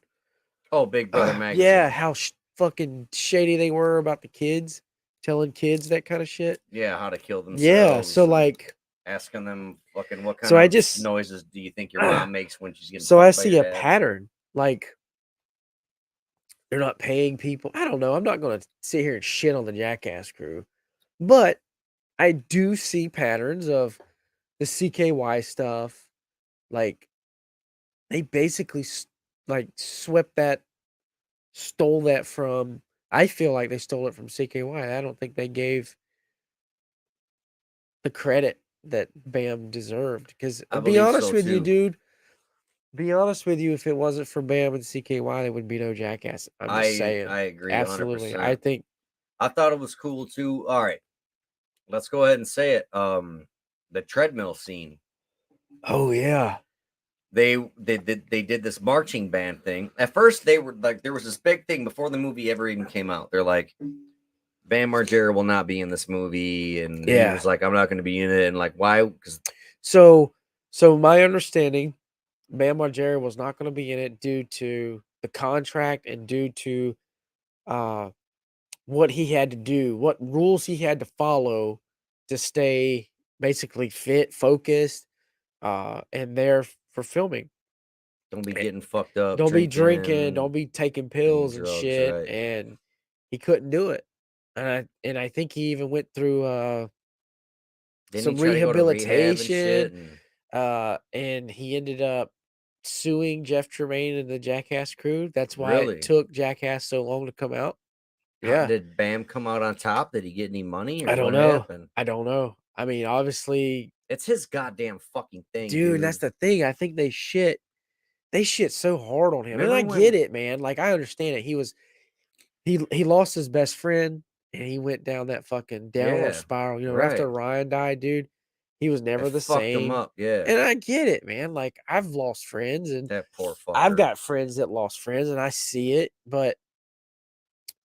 Oh, Big Brother Yeah, magazine. how fucking shady they were about the kids, telling kids that kind of shit. Yeah, how to kill Yeah, so themselves and like, asking them fucking what kind so I of just, noises do you think your mom makes when she's getting so I fucked by see your a dad? pattern. Like, they're not paying people. I don't know. I'm not going to sit here and shit on the Jackass crew, but I do see patterns of the CKY stuff. Like, they basically like stole that from. I feel like they stole it from CKY. I don't think they gave the credit that Bam deserved. Because I be believe honest so with you, too. dude. Be honest with you, if it wasn't for Bam and CKY, there would be no Jackass. I'm just saying. I agree Absolutely. I 100%. think. I thought it was cool too. All right, let's go ahead and say it. The treadmill scene. Oh yeah. They did this marching band thing. At first, they were like, there was this big thing before the movie ever even came out. They're like, Bam Margera will not be in this movie, and he Yeah. was like, I'm not going to be in it, and like, why? Because So, my understanding, Bam Margera was not going to be in it due to the contract and due to uh what he had to do, what rules he had to follow to stay basically fit, focused, and there for filming. don't be Eh, getting fucked up, Don't be drinking, drinking, don't be taking doing pills and drugs, shit, right? and he couldn't do it. And I think he even went through Didn't he some try to go to rehab and rehabilitation, shit? And and he ended up suing Jeff Tremaine and the Jackass crew. That's why it really, took Jackass so long to come out. how Yeah. did Bam come out on top? Did he get any money I or don't what know. happened? I don't know. I mean, obviously, It's his goddamn fucking thing, dude, that's dude. the thing. I think they shit so hard on him. And Remember I get when? it, man. Like, I understand it. He lost his best friend and he went down that fucking downward Yeah, spiral. right. After Ryan died, dude, he was It never the fucked him same. up. Yeah, And I get it, man. Like, I've lost friends and that poor I've fucker. got friends that lost friends and I see it, but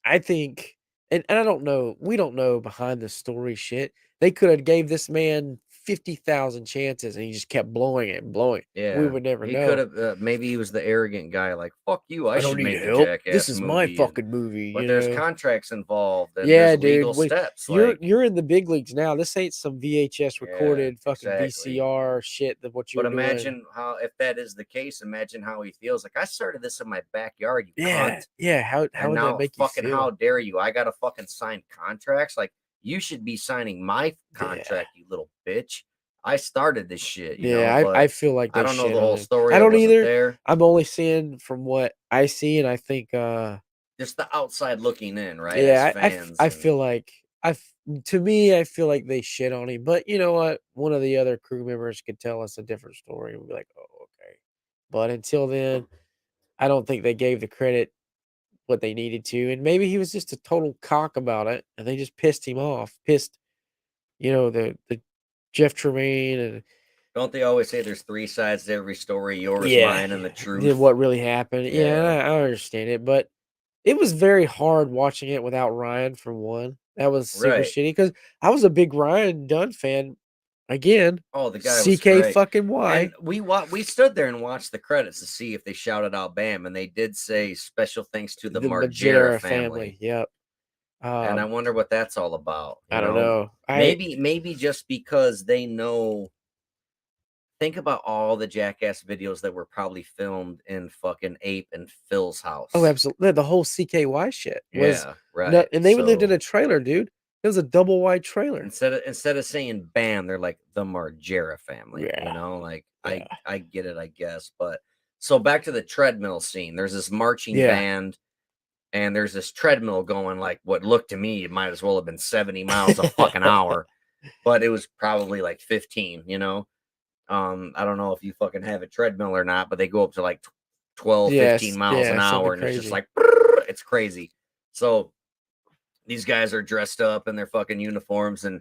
I think, and I don't know, we don't know behind the story shit. They could have gave this man 50,000 chances and he just kept blowing it and blowing it. We Yeah, would never he could know. have. Maybe he was the arrogant guy, like "fuck you, I I don't should need make the help. This Jackass is my movie." And fucking movie, but you there's know. contracts involved and Yeah, there's dude. legal steps. You're Like, you're in the big leagues now. This ain't some VHS yeah, recorded fucking exactly. VCR shit that what you But were doing. imagine how, if that is the case, imagine how he feels. Like, I started this in my backyard, you Yeah, cunt. yeah. How And would that now, make you fucking, how feel? dare you? I got to fucking sign contracts. Like, you should be signing my Yeah. contract, you little bitch. I started this shit, Yeah, I but feel like I they don't know shit the on whole him. story. I I don't wasn't either. there. I'm only seeing from what I see, and I think Just the outside looking in, right? As yeah, fans. I And feel like to me, I feel like they shit on him. But you know what? One of the other crew members could tell us a different story and we'll be like, oh, okay. But until then, I don't think they gave the credit what they needed to. And maybe he was just a total cock about it and they just pissed him off. Pissed, the Jeff Tremaine and don't they always say there's three sides to every story, yours, yeah, mine, and the did truth? what really happened. Yeah, Yeah. I understand it, but it was very hard watching it without Ryan for one. That was super Right. shitty because I was a big Ryan Dunn fan. Again, Oh, the guy was CK great. fucking And Y, we stood there and watched the credits to see if they shouted out Bam, and they did say special thanks to the the Margera Majera family. family. Yep. And I Um, wonder what that's all about. I don't know. Maybe just because they know. Think about all the Jackass videos that were probably filmed in fucking Ape and Phil's Oh, house. absolutely. The whole CKY shit was Yeah, no, right. and they lived in So a trailer, dude. It was a double wide trailer. instead of saying Bam, they're like the Margera family. Yeah, Like, yeah, I get it, I guess. But so back to the treadmill scene. There's this marching yeah. band, and there's this treadmill going like what looked to me it might as well have been 70 miles a fucking hour, but it was probably like 15. I don't know if you fucking have a treadmill or not, but they go up to like 12, 15 Yes, miles an yeah, hour, something and it's just crazy. like it's crazy. So these guys are dressed up in their fucking uniforms, and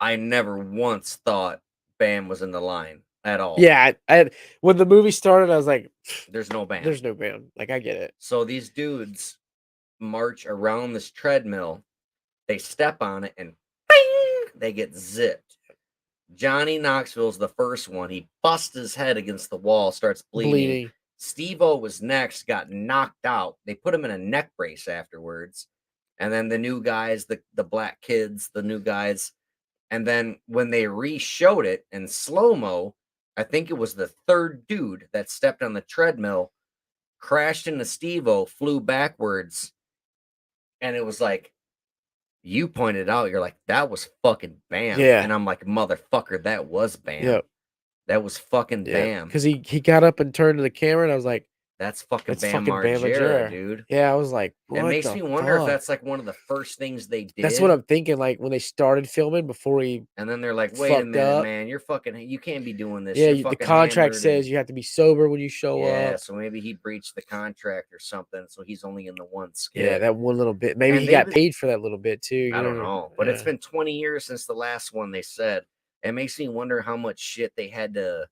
I never once thought Bam was in the line. at all. Yeah, when the movie started, I was like, There's no band. "There's no band." Like, I get it. So these dudes march around this treadmill. They step on it and bing, they get zipped. Johnny Knoxville's the first one. He busts his head against the wall, starts bleeding. Bleeding. Steve-O was next, got knocked out. They put him in a neck brace afterwards. And then the new guys, the black kids, the new guys. And then when they re-showed it in slow-mo, I think it was the third dude that stepped on the treadmill, crashed into Steve-O, flew backwards. And it was like, you pointed out, you're like, that was fucking Bam. Yeah. And I'm like, motherfucker, that was Bam. Yep. That was fucking Yeah. Bam. Because he got up and turned to the camera, and I was like, That's fucking "That's Bam fucking Bam Margera, Margera." dude. Yeah, I was like, It "What makes the me wonder if fuck?" that's like one of the first things they did. That's what I'm thinking. Like when they started filming before he And then they're like, wait a fucked minute, up. man, you're fucking, you can't be doing this. Yeah, You're the fucking contract hammered. says you have to be sober when you show Yeah, up. so maybe he breached the contract or something. So he's only in the one skit. Yeah, that one little bit. Maybe And he they've got been- paid for that little bit too. I don't know, but it's Yeah. been 20 years since the last one, they said. It makes me wonder how much shit they had to.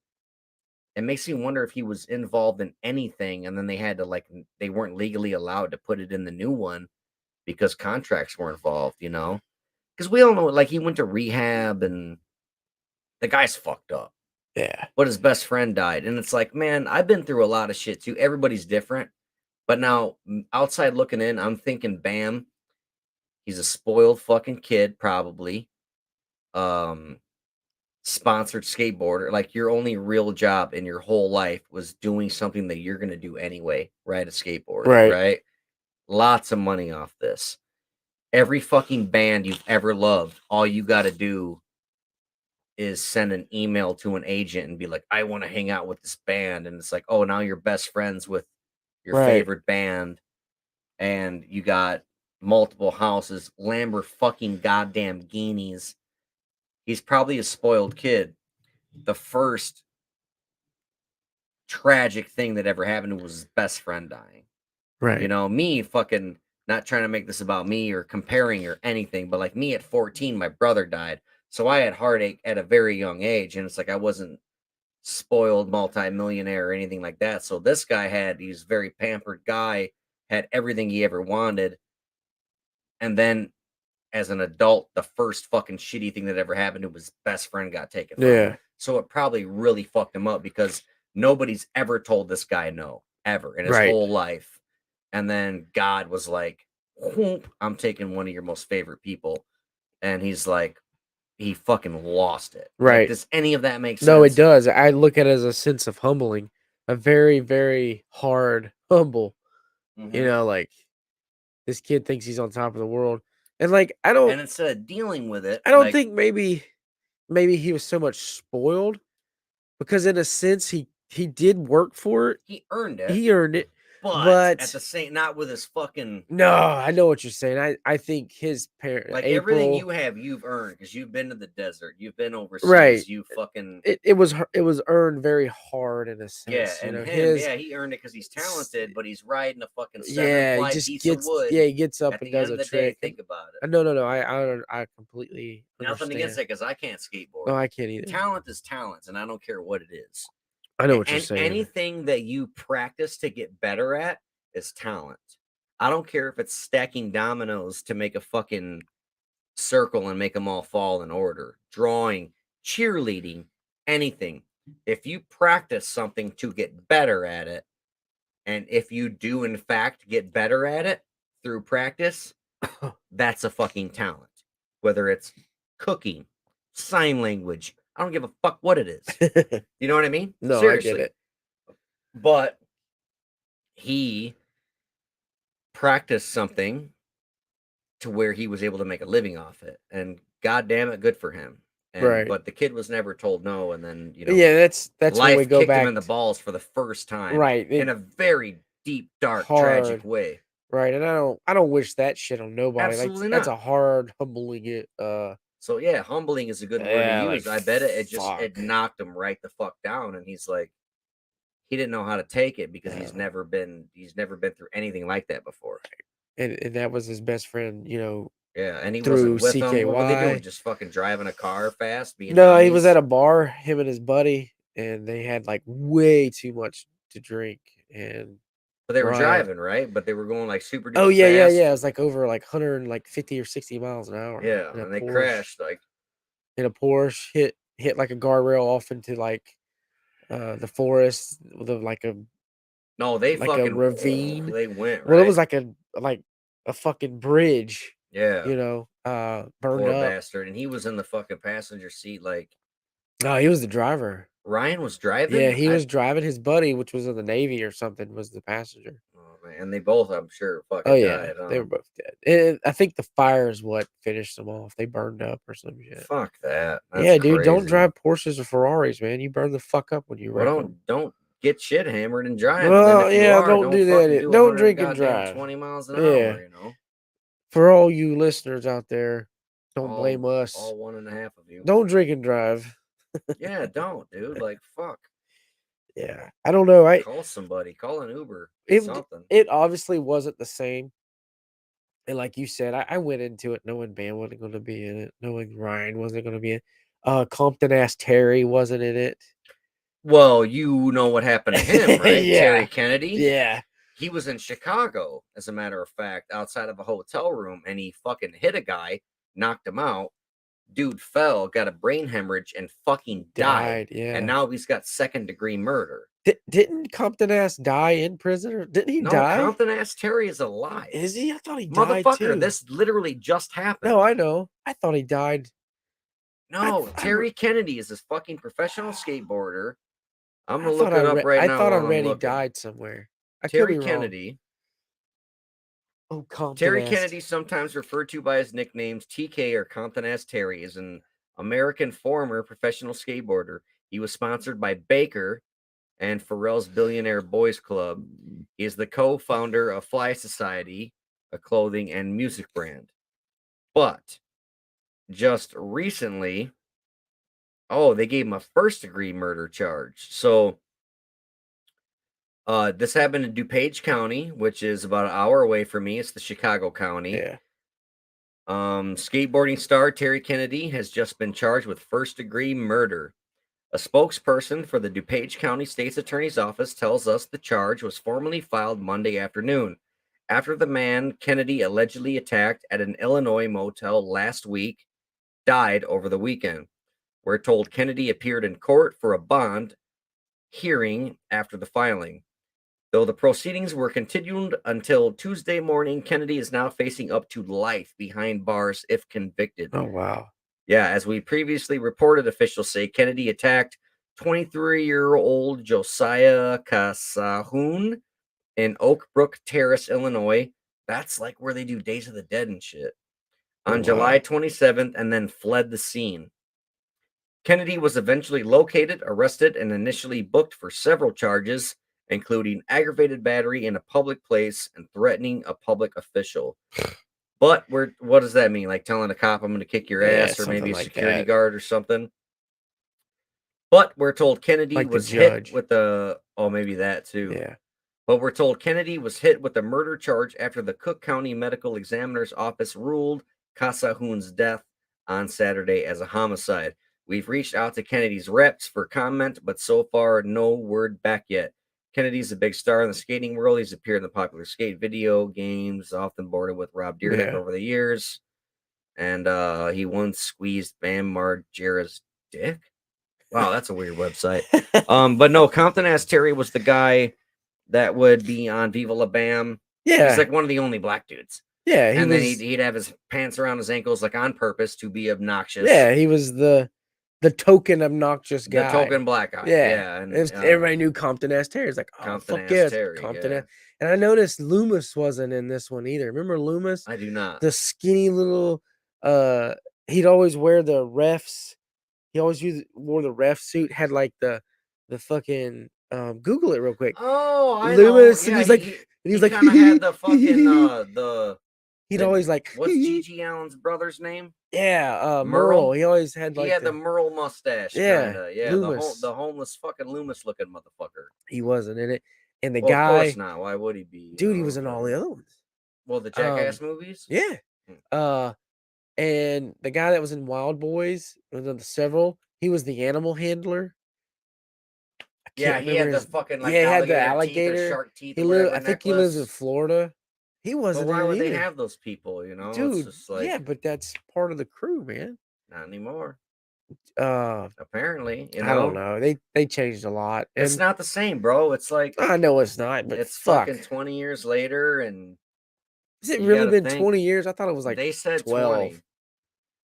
It makes me wonder if he was involved in anything, and then they had to, like, they weren't legally allowed to put it in the new one because contracts were involved, you know? Because we all know, like, he went to rehab and the guy's fucked up, Yeah. but his best friend died. And it's like, man, I've been through a lot of shit too. Everybody's different. But now, outside looking in, I'm thinking, Bam, he's a spoiled fucking kid, probably. Sponsored skateboarder. Like, your only real job in your whole life was doing something that you're going to do anyway, ride a skateboard, Right. right? Lots of money off this. Every fucking band you've ever loved, all you got to do is send an email to an agent and be like, I want to hang out with this band. And it's like, oh, now you're best friends with your Right. favorite band. And you got multiple houses, Lambert fucking goddamn guineas. He's probably a spoiled kid. The first tragic thing that ever happened was his best friend dying. Right. You know, me fucking not trying to make this about me or comparing or anything, but like me at 14, my brother died. So I had heartache at a very young age. And it's like I wasn't spoiled multi-millionaire or anything like that. So this guy he's a very pampered guy, had everything he ever wanted. And then as an adult, the first fucking shitty thing that ever happened to his best friend got taken from him. Yeah. So it probably really fucked him up because nobody's ever told this guy no, ever in his Right. whole life. And then God was like, whoop, I'm taking one of your most favorite people. And he's like, he fucking lost it. Like, Right. does any of that make sense? No, it does. I look at it as a sense of humbling. A very, very hard humble. You know, like this kid thinks he's on top of the world. And like I And don't instead of dealing with it, I don't like, think maybe he was so much spoiled because in a sense he did work for it. he earned it. He earned it. But at the same, not with his fucking. No, I know what you're saying. I think his parent, Like, April, everything you have, you've earned because you've been to the desert, you've been overseas, right? you fucking. It was earned very hard in a sense. Yeah, you and know, him, yeah, he earned it because he's talented, but he's riding a fucking yeah, he ply just piece gets of wood. he gets up At and the does end a of the day, trick. think about it. No, I completely Nothing understand. against it because I can't skateboard. No, I can't either. Talent is talent, and I don't care what it is. I know what you're saying. Anything that you practice to get better at is talent. I don't care if it's stacking dominoes to make a fucking circle and make them all fall in order, drawing, cheerleading, anything. If you practice something to get better at it, and if you do in fact get better at it through practice, that's a fucking talent. Whether it's cooking, sign language, I don't give a fuck what it is. You know what I mean? No, Seriously. I get it. But he practiced something to where he was able to make a living off it, and god damn it, good for him. And Right. but the kid was never told no, and then Yeah, that's when life we go kicked back him in the balls for the first time, right in a very deep, dark, hard, tragic way. Right, and I don't wish that shit on nobody. Absolutely Like that's not. a hard humbling it. So yeah, humbling is a good word to use. like, I bet it just fuck. it knocked him right the fuck down, and he's like, he didn't know how to take it because he's never been through anything like that before. And that was his best friend, Yeah, and he through wasn't with them. What were they doing? CKY. Just fucking driving a car fast, being No, he was dummies? at a bar, him and his buddy, and they had, like, way too much to drink, and But they were Ryan driving, right? But they were going like super Oh, duper yeah, yeah, yeah, fast. it was, like, over, like, 100 like, 50 or 60 miles an hour Yeah, and they crashed. Like, In a Porsche, hit, like, a guardrail off into, like, the forest with no, they like a fucking ravine. they went Well, it right. was like a fucking bridge, Yeah, burned poor up. bastard. And he was in the fucking passenger seat. Like No, he was the driver. Ryan was Yeah, driving. he was driving. His buddy, which was in the Navy or something, was the passenger. Oh man, and they both, I'm sure, Oh, fucking yeah, died. they were both dead. And I think the fire is what finished them off. They burned up or some shit. Fuck that. That's Yeah, dude, don't crazy. drive Porsches or Ferraris, man. You burn the fuck up when you Well, wreck them. don't get shit hammered and drive. And then Well, if you yeah, are, don't don't do fucking that. do Don't 100 drink and goddamn drive. 20 miles an Yeah. hour. You know, For all you listeners out there, don't blame us. all one and a half of you. Don't drink and drive. Yeah, don't, dude. Like, fuck. Yeah. I don't know. Call somebody. Call an Uber. It Something. it obviously wasn't the same. And like you said, I went into it knowing Bam wasn't gonna be in it, knowing Ryan wasn't gonna be in Compton ass Terry wasn't in it. Well, you know what happened to him, right? Terry Yeah. Kennedy. Yeah. He was in Chicago, as a matter of fact, outside of a hotel room, and he fucking hit a guy, knocked him out. Dude fell, got a brain hemorrhage, and fucking died. Died. And Yeah. now he's got second-degree murder. Didn't Compton ass die in prison or didn't he No, die? Compton ass Terry is alive. Is he? I thought he died Motherfucker, too. this literally just happened. No, I know. I thought he died. No, Terry Kennedy is this fucking professional skateboarder. I'm gonna look it up right I now thought I while I'm read he looking. died somewhere. I could Terry be wrong. Kennedy. Oh, Compton Terry ass. Kennedy, sometimes referred to by his nicknames TK or Compton ass Terry, is an American former professional skateboarder. He was sponsored by Baker and Pharrell's Billionaire Boys Club. He is the co-founder of Fly Society, a clothing and music brand. But just recently, they gave him a first-degree murder charge. So this happened in DuPage County, which is about an hour away from me. It's the Chicago County. Yeah. Skateboarding star Terry Kennedy has just been charged with first-degree murder. A spokesperson for the DuPage County State's Attorney's Office tells us the charge was formally filed Monday afternoon after the man Kennedy allegedly attacked at an Illinois motel last week died over the weekend. We're told Kennedy appeared in court for a bond hearing after the filing. Though the proceedings were continued until Tuesday morning, Kennedy is now facing up to life behind bars if convicted. Oh, wow. Yeah, as we previously reported, officials say Kennedy attacked 23-year-old Josiah Casahun in Oak Brook Terrace, Illinois. That's like where they do Days of the Dead and shit. Oh, On July wow. 27th, and then fled the scene. Kennedy was eventually located, arrested, and initially booked for several charges, including aggravated battery in a public place and threatening a public official. But what does that mean? Like telling a cop I'm going to kick your Yeah, ass, or maybe something a like security that. guard or something? But we're told Kennedy Like the was hit judge. with the maybe that too. Yeah. But we're told Kennedy was hit with a murder charge after the Cook County Medical Examiner's Office ruled Casahun's death on Saturday as a homicide. We've reached out to Kennedy's reps for comment, but so far, no word back yet. Kennedy's a big star in the skating world. He's appeared in the popular skate video games, often boarded with Rob Dyrdek Yeah. over the years. And he once squeezed Bam Margera's dick. Wow, that's a weird website. But no, Compton ass Terry was the guy that would be on Viva La Bam. He's Yeah. like one of the only black dudes. Yeah, And then he'd have his pants around his ankles, like on purpose to be obnoxious. Yeah, he was the token obnoxious The guy. token black guy. Yeah. Yeah. And Everybody knew Compton ass Terry. It's like, oh, Compton fuck ass yeah, it's Terry. Compton Yeah. ass. And I noticed Loomis wasn't in this one either. Remember Loomis? I do not. The skinny little, he'd always wear the refs. He always wore the ref suit, had like the fucking, Google it real quick. Oh, I Loomis, know. and Yeah, he's like, he kind of had the fucking he'd always like, what's Gigi Allen's brother's name? yeah, Merle? Merle. He always had He like had the Merle mustache, yeah, kind of. Yeah, Loomis. the homeless fucking Loomis looking motherfucker. He wasn't in it. And the Well, of course guy, not. Why would he be? dude, he was in all the other ones. Well, the Jackass movies? Yeah. And the guy that was in Wild Boys, was in several, he was the animal handler. Yeah, can't he had remember the his. fucking like Yeah, he had the alligator teeth or alligator. shark teeth He or live. whatever I think he lives in necklace. Florida. He But wasn't in why it would they either, have those people? You know, it's dude. just Yeah, like but that's part of the crew, man. not anymore. Uh, Apparently, you I don't know, know. They changed a lot, it's and not the same, bro. It's like I know it's not, but it's fuck. fucking 20 years later, and Has it you really got to been think 20 years? I thought it was like they said 12. 20.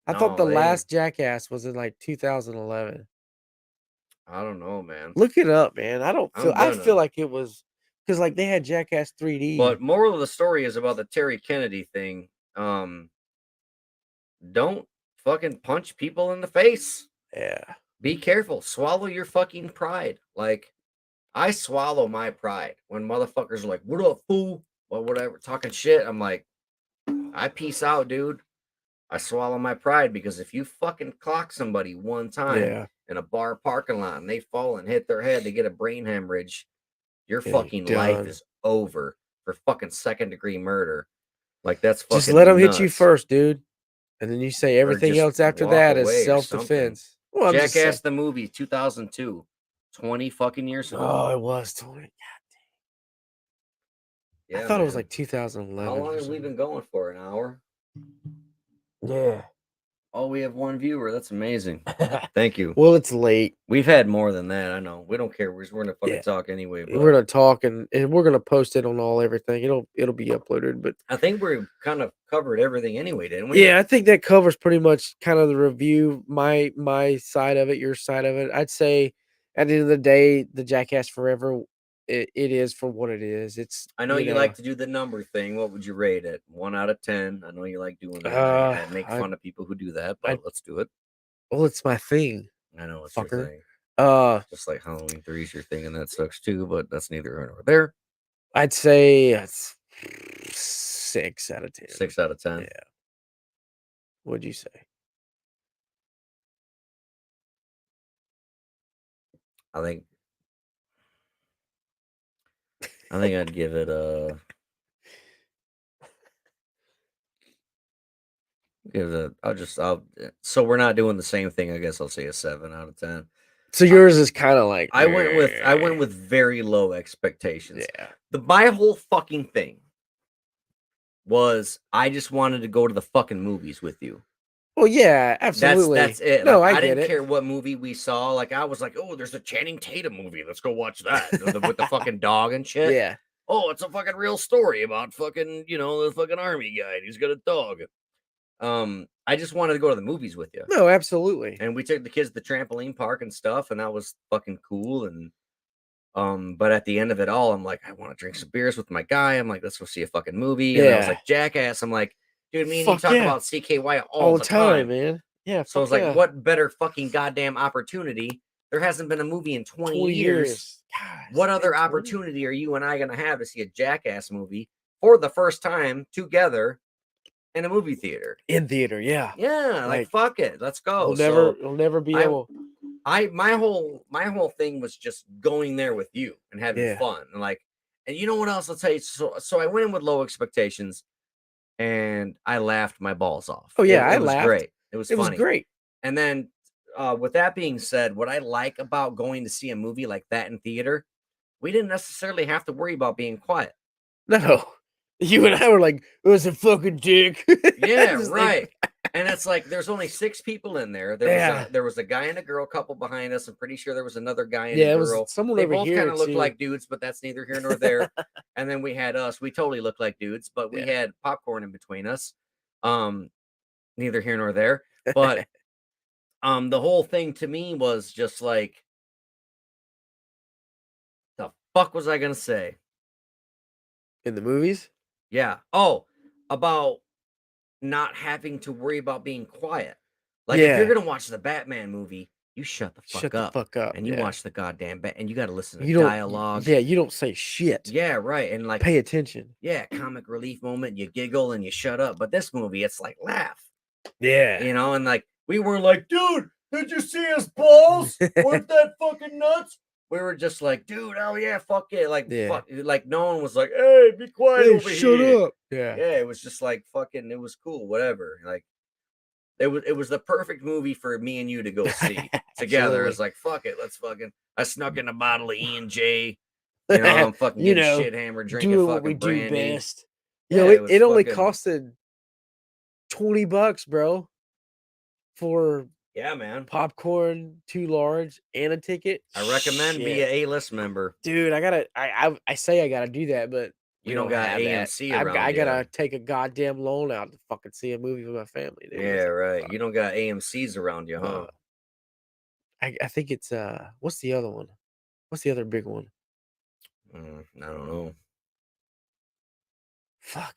I thought No, the they. last Jackass was in like 2011. I don't know, man. Look it up, man. I'm I feel gonna. like it was because like they had Jackass 3D. But moral of the story is about the Terry Kennedy thing. Don't fucking punch people in the face. Yeah. Be careful. Swallow your fucking pride. Like I swallow my pride when motherfuckers are like, "What up, fool?" or whatever, talking shit. I'm like, I peace out, dude. I swallow my pride because if you fucking clock somebody one time Yeah. in a bar parking lot and they fall and hit their head, they get a brain hemorrhage, your Yeah, you're fucking life done. is over for fucking second-degree murder. Like that's Just let them fucking hit you nuts. first, dude. And then you say Or everything just else after walk that is away or something. self-defense. Well, I'm just saying. Jackass the movie 2002, 20 fucking years ago. Oh, it was 20. I Yeah, thought it was man. like How 2011 long for have we some been reason. going for? An hour? Yeah. Oh, we have one viewer. That's amazing. Thank you. Well, it's late. We've had more than that. I know. We don't care. We're gonna fucking Yeah. talk anyway. We're But gonna talk and we're gonna post it on all everything. It'll be uploaded. But I think we kind of covered everything anyway, didn't we? yeah, I think that covers pretty much kind of the review, my side of it, your side of it. I'd say at the end of the day, the Jackass Forever, it is for what it is. It's I know you like to do the number thing. What would you rate it? 1 out of 10. I know you like doing that. I make I fun of people who do that, I but let's do it. well, it's my thing, I know it's your fucker. thing. Uh, Just like Halloween 3 is your thing, and that sucks too, but that's neither here nor there. I'd say it's 6 out of 10. 6 out of 10. Yeah. What'd you say? I think I'd give it a so we're not doing the same thing. I guess I'll say a 7 out of 10. So I, yours is kind of like, I went with very low expectations. yeah. My whole fucking thing was I just wanted to go to the fucking movies with you. Well, yeah, absolutely. That's it. No, Like I I get didn't it. care what movie we saw. Like I was like, oh, there's a Channing Tatum movie. Let's go watch that with the fucking dog and shit. Yeah. Oh, it's a fucking real story about fucking the fucking army guy. And he's got a dog. I just wanted to go to the movies with you, No, absolutely. and we took the kids to the trampoline park and stuff, and that was fucking cool. And but at the end of it all, I'm like, I want to drink some beers with my guy. I'm like, let's go see a fucking movie. And I was Yeah. like, Jackass. I'm like, dude, me and you Fuck talk yeah. about CKY all All the the time, time. man. Yeah, So I fuck was like, yeah. what better fucking goddamn opportunity? There hasn't been a movie in 20 20 years. years. God, What other opportunity are you and I going to have to see a Jackass movie for the first time together in a movie theater? in theater, yeah. Yeah, like fuck it. Let's go. We'll never be I able. my whole thing was just going there with you and having Yeah. fun. And you know what else I'll tell you? So I went in with low expectations and I laughed my balls off. Oh yeah, I It was laughed. great. It was It was funny. great. And then with that being said, what I like about going to see a movie like that in theater, we didn't necessarily have to worry about being quiet. No. You and I were like, it was a fucking dick. Yeah, Just right. like, And it's like there's only 6 people in there. yeah. There was a guy and a girl couple behind us. I'm pretty sure there was another guy and a Yeah, it was girl. someone They over both here kind of looked too. like dudes, but that's neither here nor there. And then we had us. We totally looked like dudes, but we Yeah. had popcorn in between us. Neither here nor there. But the whole thing to me was just like, the fuck was I gonna say? In the movies? Yeah. Oh, about not having to worry about being quiet. Like if you're Yeah. gonna watch the Batman movie, you shut the fuck Shut the up fuck up. and you Yeah. watch the goddamn and you got to listen to You don't dialogue. yeah, you don't say shit. Yeah, right. And like, Pay attention. yeah, comic relief moment, you giggle and you shut up. But this movie, it's like laugh, Yeah. and like we were like, dude, did you see his balls? Weren't that fucking nuts? We were just like, dude, oh yeah, fuck it. Like, Yeah. fuck, like no one was like, hey, be quiet Hey, over shut here. up. Yeah. Yeah, it was just like fucking, it was cool, whatever. Like, it was the perfect movie for me and you to go see together. It's Absolutely. like, fuck it, let's fucking. I snuck in a bottle of E&J. I'm fucking You getting know, shit hammered, drinking doing what we fucking do brandy. best. Yeah, it was It only fucking. costed $20, bro, for Yeah, man. popcorn, 2 large, and a ticket. I recommend be Shit. a A-list member. Dude, I say I gotta do that, but You we don't don't got have that. AMC around I you. gotta take a goddamn loan out to fucking see a movie with my family, dude. Yeah, It's like, right. fuck. You don't got AMC's around you, huh? Uh, I think it's, what's the other one? What's the other big one? I don't know. Fuck.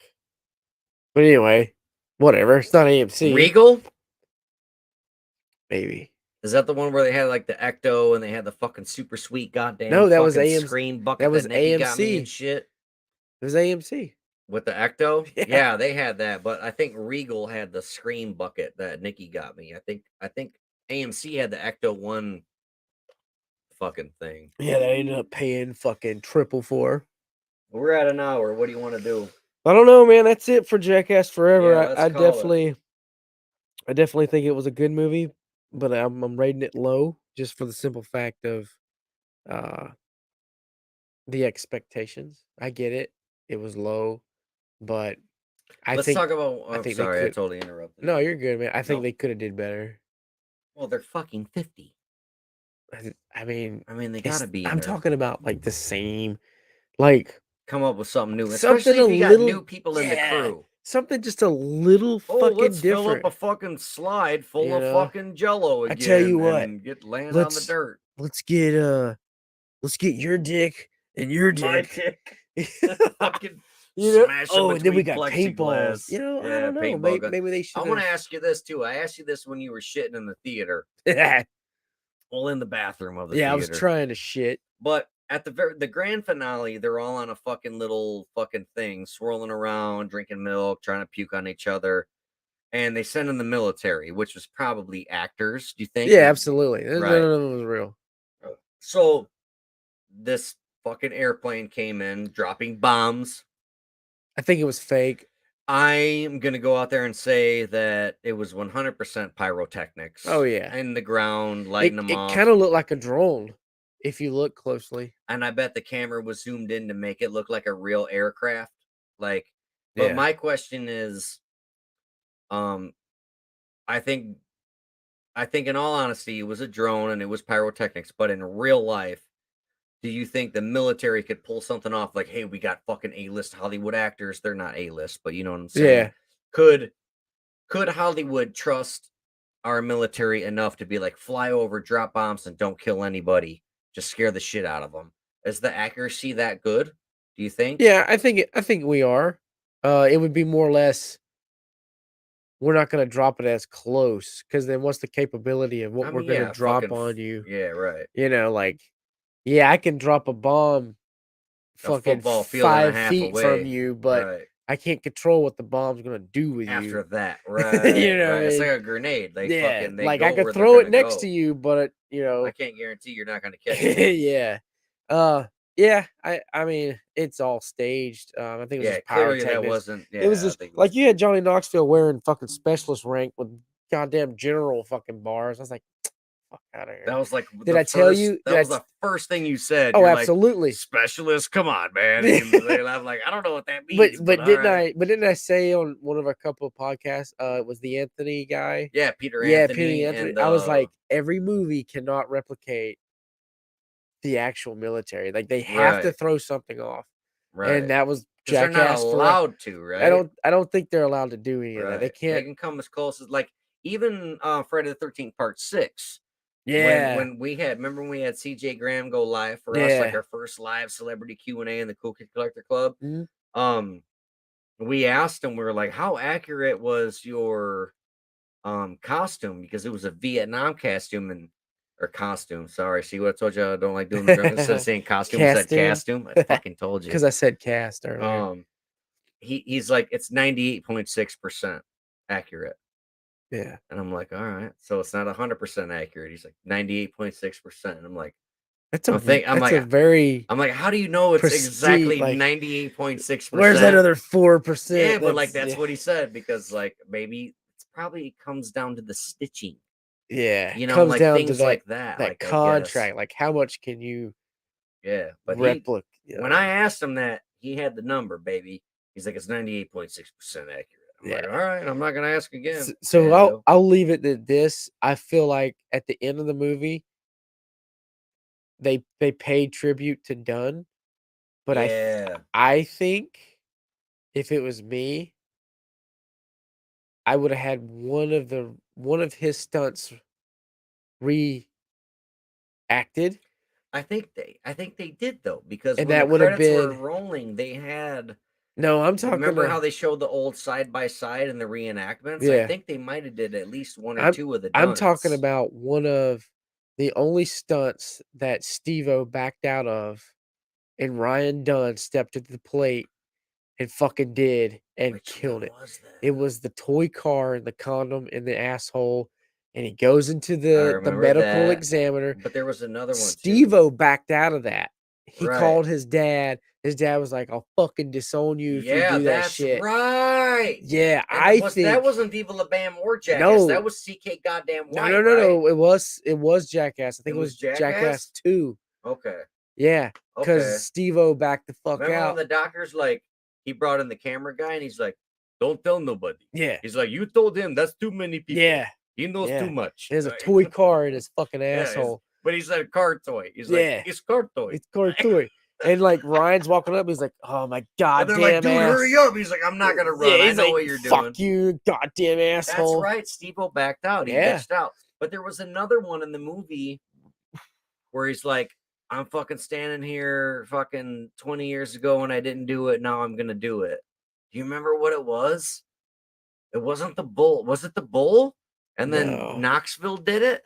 But anyway, whatever. It's not AMC. Regal? Maybe. Is that the one where they had like the Ecto and they had the fucking super sweet goddamn No, that was fucking AMC. screen That bucket that was Nikki got me and AMC. shit? It was AMC. With the Ecto? Yeah. Yeah, they had that, but I think Regal had the screen bucket that Nikki got me. I think AMC had the Ecto one fucking thing. Yeah, that I ended up paying fucking triple for. We're at an hour. What do you want to do? I don't know, man. That's it for Jackass Forever. Yeah, let's call it. I definitely think it was a good movie, but I'm rating it low just for the simple fact of uh the expectations. I get it. It was low, but I Let's think talk about. I I'm think they sorry, I could. totally interrupted No, you. you're good, man. I think Nope. they could have did better. Well, they're fucking 50. I mean, I mean, they gotta be I'm there. talking about like the same, like Come up with something new, something especially a if you got little, new people in the yeah, crew. something just a little Oh, fucking let's fill up different. a fucking slide full You of know, fucking Jello I tell you again what, and get land on the let's dirt. let's get let's get your dick and your My dick. dick. fucking You know? smash them Oh, and then we between got paintballs. plexiglass. You know, I Yeah, don't know. paintball guns. Maybe they I should want have. to ask you this too. I asked you this when you were shitting in the theater. Well, in the bathroom of the Yeah, I was theater. trying to shit. But at the grand finale, they're all on a fucking little fucking thing, swirling around, drinking milk, trying to puke on each other. And they send in the military, which was probably actors. Do you think? Yeah, absolutely. Right. None of it was real. So this fucking airplane came in, dropping bombs. I think it was fake. I'm gonna go out there and say that it was 100% pyrotechnics. Oh yeah, in the ground, lighting them it off. kind of looked like a drone if you look closely. And I bet the camera was zoomed in to make it look like a real aircraft. Like, but Yeah. my question is, um, I think in all honesty, it was a drone and it was pyrotechnics, but in real life, do you think the military could pull something off like, hey, we got fucking A-list Hollywood actors? They're not A-list, but you know what I'm saying? Yeah. Could Hollywood trust our military enough to be like, fly over, drop bombs, and don't kill anybody? Just scare the shit out of them. Is the accuracy that good? Do you think? Yeah, I think we are. It would be more or less. We're not gonna drop it as close because then what's the capability of what I we're mean, gonna yeah, drop fucking, on you? yeah, right. You know, like, yeah, I can drop a bomb A fucking football field and a 5 half feet from away, you, but right? I can't control what the bomb's gonna do with After you. that, right, You know what right. I It's mean? like a grenade. Yeah, They like I go could where they're throw it gonna next to go. you, but I can't guarantee you're not gonna catch it. yeah. Uh, yeah, I mean, it's all staged. I think it was Yeah, just clearly that pyrotechnics. wasn't. It was Yeah, I just think it like was. you had Johnny Knoxville wearing fucking specialist rank with goddamn general fucking bars. I was like, fuck out of here. That was like Did the I tell first. you? That was the first thing you said. Oh, You're like, absolutely. specialist. Come on, man. And I'm like, I don't know what that means, but all right. But didn't I say on one of our couple of podcasts, it was the Anthony guy? Yeah, Peter Yeah, Penny Anthony Anthony. and I was like, every movie cannot replicate the actual military. Like they have to right, throw something off. And right, that was because they're not Jackass Forever. allowed to, right? I don't think they're allowed to do any of that. They Right. They can't. can come as close as like even Friday the 13th Part 6. Yeah. When we had, remember when we had CJ Graham go live for us, like Yeah. our first live celebrity Q&A in the Cool Kid Collector Club. Mhm. We asked him, we were like, how accurate was your costume? Because it was a Vietnam costume or costume. Sorry, see what I told you? I don't like doing the drunk. Instead of saying costume, I said costume. I fucking told you. Because I said cast earlier. He's like, it's 98.6% accurate. Yeah. And I'm like, all right, so it's not 100% accurate. He's like 98.6%. I'm like, That's a very I'm like, how do you know it's exactly like 98.6%? where's that other 4%? Yeah, but like that's what he said, because like maybe it's probably comes down to the stitching, Yeah, you know, comes like down to things like that. that Like, I guess, contract, like, how much can you yeah. But when I replicate? asked him that, he had the number, baby. He's like, it's 98.6% accurate. I'm like, Yeah. all right, I'm not gonna ask again. So Dando. I'll leave it at this. I feel like at the end of the movie, they paid tribute to Dunn, but Yeah, I think if it was me, I would have had one of his stunts reacted, I think they did though, because and when the that would have credits were been rolling, they had. no, I'm talking Remember how to they showed the old side by side and the reenactments? I yeah. think they might have did at least one or I'm two of the I'm talking Duns. about one of the only stunts that Steve-O backed out of, and Ryan Dunn stepped to the plate and fucking did and Which killed one it. was that? It was the toy car and the condom in the asshole, and he goes into I the remember medical that, examiner. but there was another one too. Steve-O backed out of that. He Right. called his dad. His dad was like, "I'll fucking disown you if you Yeah, do that that's shit." right. Yeah, And I that think wasn't Viva La Bam or Jackass. That no, was CK Goddamn no, no, White, no, right? no. It was Jackass. I It think it was was Jackass Jackass? 2. Okay. Yeah, because Okay. Steve-O backed the fuck Remember when out. the doctor's like, he brought in the camera guy and he's like, don't tell nobody. Yeah, He's like, you told him that's too many people. yeah, He knows too yeah. much. There's a Right? toy car in his fucking Yeah. asshole. But he's a car toy. He's like, Yeah, it's car toy. it's car toy. And like Ryan's walking up, he's like, "Oh my And they're like, goddamn dude, hurry ass!" up. He's like, I'm not gonna Yeah, run. I he's know like, what you're "Fuck doing. you, goddamn That's asshole." right. Steve-O backed out. He Yeah, bitched out. But there was another one in the movie where he's like, I'm fucking standing here fucking 20 years ago and I didn't do it. Now I'm gonna do it. Do you remember what it was? It wasn't the bull. Was it the bull? And then no, Knoxville did it.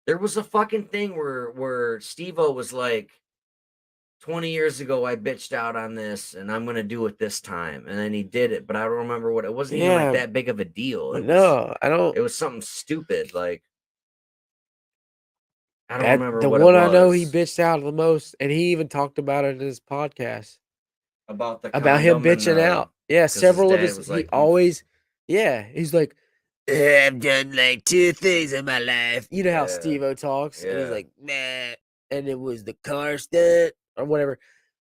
There was a fucking thing where Steve-O was like, 20 years ago I bitched out on this and I'm gonna do it this time. And then he did it, but I don't remember what it wasn't even like yeah, that big of a deal. but no, I don't. It was something stupid. Like, I don't That remember the what it one I know he was. bitched out the most, and he even talked about it in his podcast About the about him condom and bitching out. Yeah, because his several of dad his was he like, you always, yeah, he's like, "Yeah, I've done like 2 things in my life." You know how yeah, Steve-O talks, and he's yeah. like, "Nah," and it was the car stunt or whatever.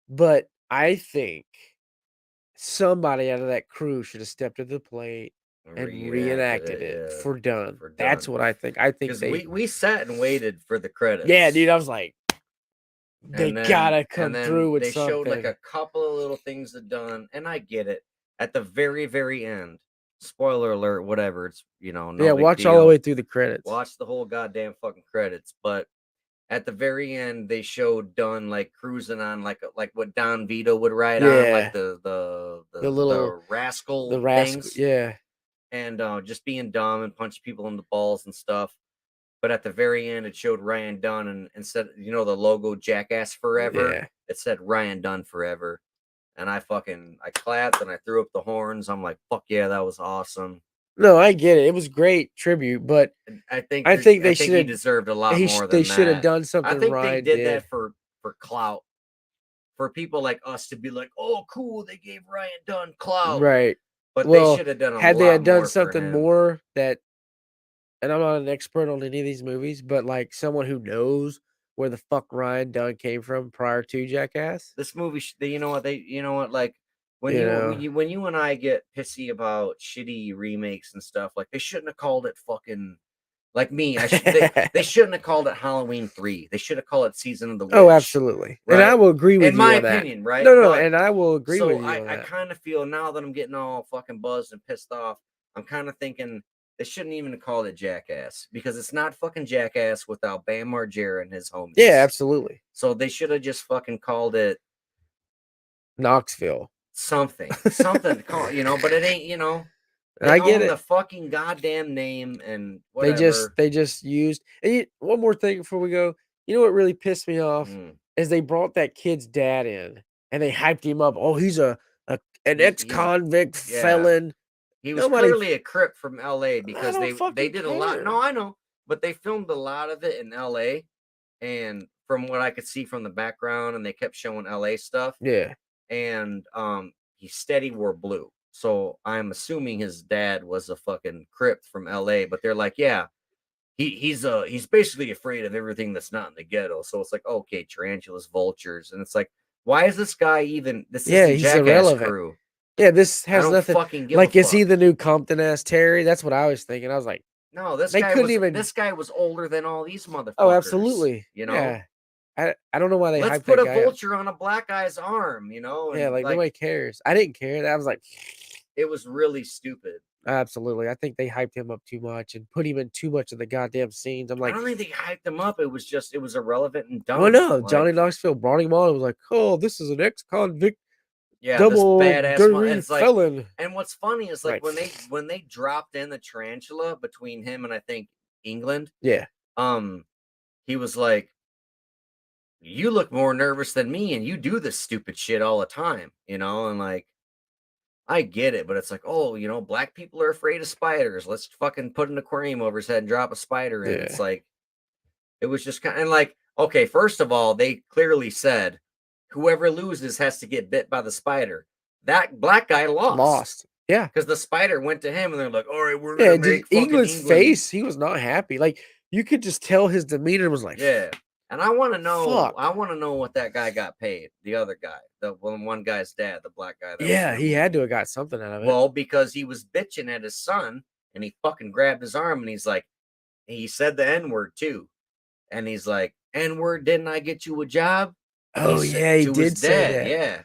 But I think somebody out of that crew should have stepped to the plate and Reenacted reenacted it, it yeah, for Dunn. for That's done. what I think. I think Because they, we sat and waited for the yeah, dude. credits. I was like, they gotta And come through then with they showed like something. a couple of little things that done, and I get it. At the very, very end, spoiler alert, whatever, it's no Yeah, big watch all the deal. way through the credits. Watch the whole goddamn fucking credits. But at the very end, they showed Dunn like cruising on like what Don Vito would ride on, like Yeah, the the the little the rascal the rascal. things, Yeah, and just being dumb and punch people in the balls and stuff. But at the very end, it showed Ryan Dunn, and instead, the logo Jackass Forever, yeah. it said Ryan Dunn Forever. And I clapped and I threw up the horns. I'm like, fuck yeah, that was awesome. No, I get it. It was great tribute, but And I I think think he deserved a lot more they than should have that. done I something think they Ryan did did. that for clout, for people like us to be like, oh, cool, they gave Ryan Dunn clout, Right. but they Well, should have done a had they lot had done more for something him. more that, and I'm not an expert on any of these movies, but like someone who knows where the fuck Ryan Dunn came from prior to Jackass, This movie, like you know. when you and I get pissy about shitty remakes and stuff, like they shouldn't have called it fucking. Like me, they shouldn't have called it Halloween 3. They should have called it Season of the Oh, Witch, absolutely. And I right? will agree with In you my on that. opinion, right? No, no, But and I will agree so with you on I that. kind of feel now that I'm getting all fucking buzzed and pissed off, I'm kind of thinking they shouldn't even have called it Jackass, because it's not fucking Jackass without Bam Margera and his Yeah, homies. absolutely. So they should have just fucking called it Knoxville. something to call, but it ain't, they I get own it. the fucking goddamn name and whatever. They just used, and one more thing before we go. You know what really pissed me off Mm. is they brought that kid's dad in and they hyped him up. Oh, he's a an He's ex-convict yeah. felon. He was Nobody clearly a Crip from LA, I because don't they fucking did a lot. care. No, I know, but they filmed a lot of it in LA, and from what I could see from the background, and they kept showing LA stuff, Yeah. and he steady wore blue. So I'm assuming his dad was a fucking Crip from LA, but they're like, yeah, he's basically afraid of everything that's not in the ghetto. So it's like, okay, tarantulas, vultures, and it's like, why is this guy even? This Yeah, isn't he's Jackass irrelevant. Crew. Yeah, this I has don't nothing. fucking give a Like, is he fuck. the new Compton ass Terry? That's what I was thinking. I was like, No, they couldn't even. this guy was older than all these Oh, motherfuckers. absolutely. You know, Yeah. I don't know why they let's hyped put that a guy up. vulture on a black guy's arm. You know, Yeah, and like like nobody cares. I didn't care. I was like, it was really stupid. absolutely. I think they hyped him up too much and put him in too much of the goddamn scenes. I'm I like, don't think they hyped him up. It was irrelevant and well, dumb. no. Like, Johnny Knoxville brought him on and was like, oh, this is an ex-convict, yeah, this double badass. dirty It's like, felon. and what's funny is like Like, when they dropped in the tarantula between him and I think England, yeah. um, he was like, "You look more nervous than me, and you do this stupid shit all the time," you know, and like. I get it, but it's like, oh, you know, black people are afraid of spiders. Let's fucking put an aquarium over his head and drop a spider in. It's Yeah. like, it was just kind of like, okay, first of all, they clearly said whoever loses has to get bit by the spider. That black guy lost Lost. Yeah. because the spider went to him and they're like, all right, we're Yeah. gonna Just make fucking England's England. face, he was not happy. Like, you could just tell his demeanor was like, Yeah. And fuck. I want to know what that guy got paid. The other guy, the one guy's dad, the black guy that was in Yeah, the he had to movie. have got something out of it. Well, because he was bitching at his son and he fucking grabbed his arm and he's like, he said the N word too. And he's like, N word, didn't I get you a job? He Oh, said yeah, he to his did say dad, that. yeah.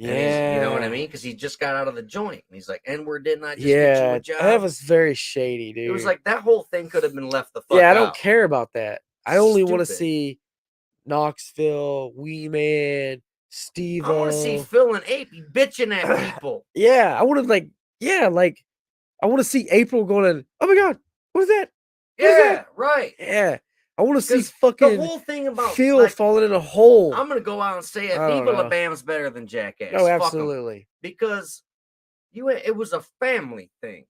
And he's, you know what I Yeah. mean? Because he just got out of the joint. And he's like, N word, didn't I just get you a Yeah, that job? was very shady, It was dude. like that whole thing could have been left the Yeah, fuck I don't out. care about that. I only wanna Stupid. see Knoxville, Wee Man, I want to see Steve-O. Phil and Ape bitching at people. Yeah, I wanna, like yeah, like, I wanna see April going, "Oh my god, what is that? What is that?" Yeah, right. Yeah. I wanna see Because the fucking whole thing about Phil like falling in a hole. I'm gonna go out and say it. I don't Viva La know. Bam's better than Oh, Jackass. Fuck them. absolutely. Because it was a family thing.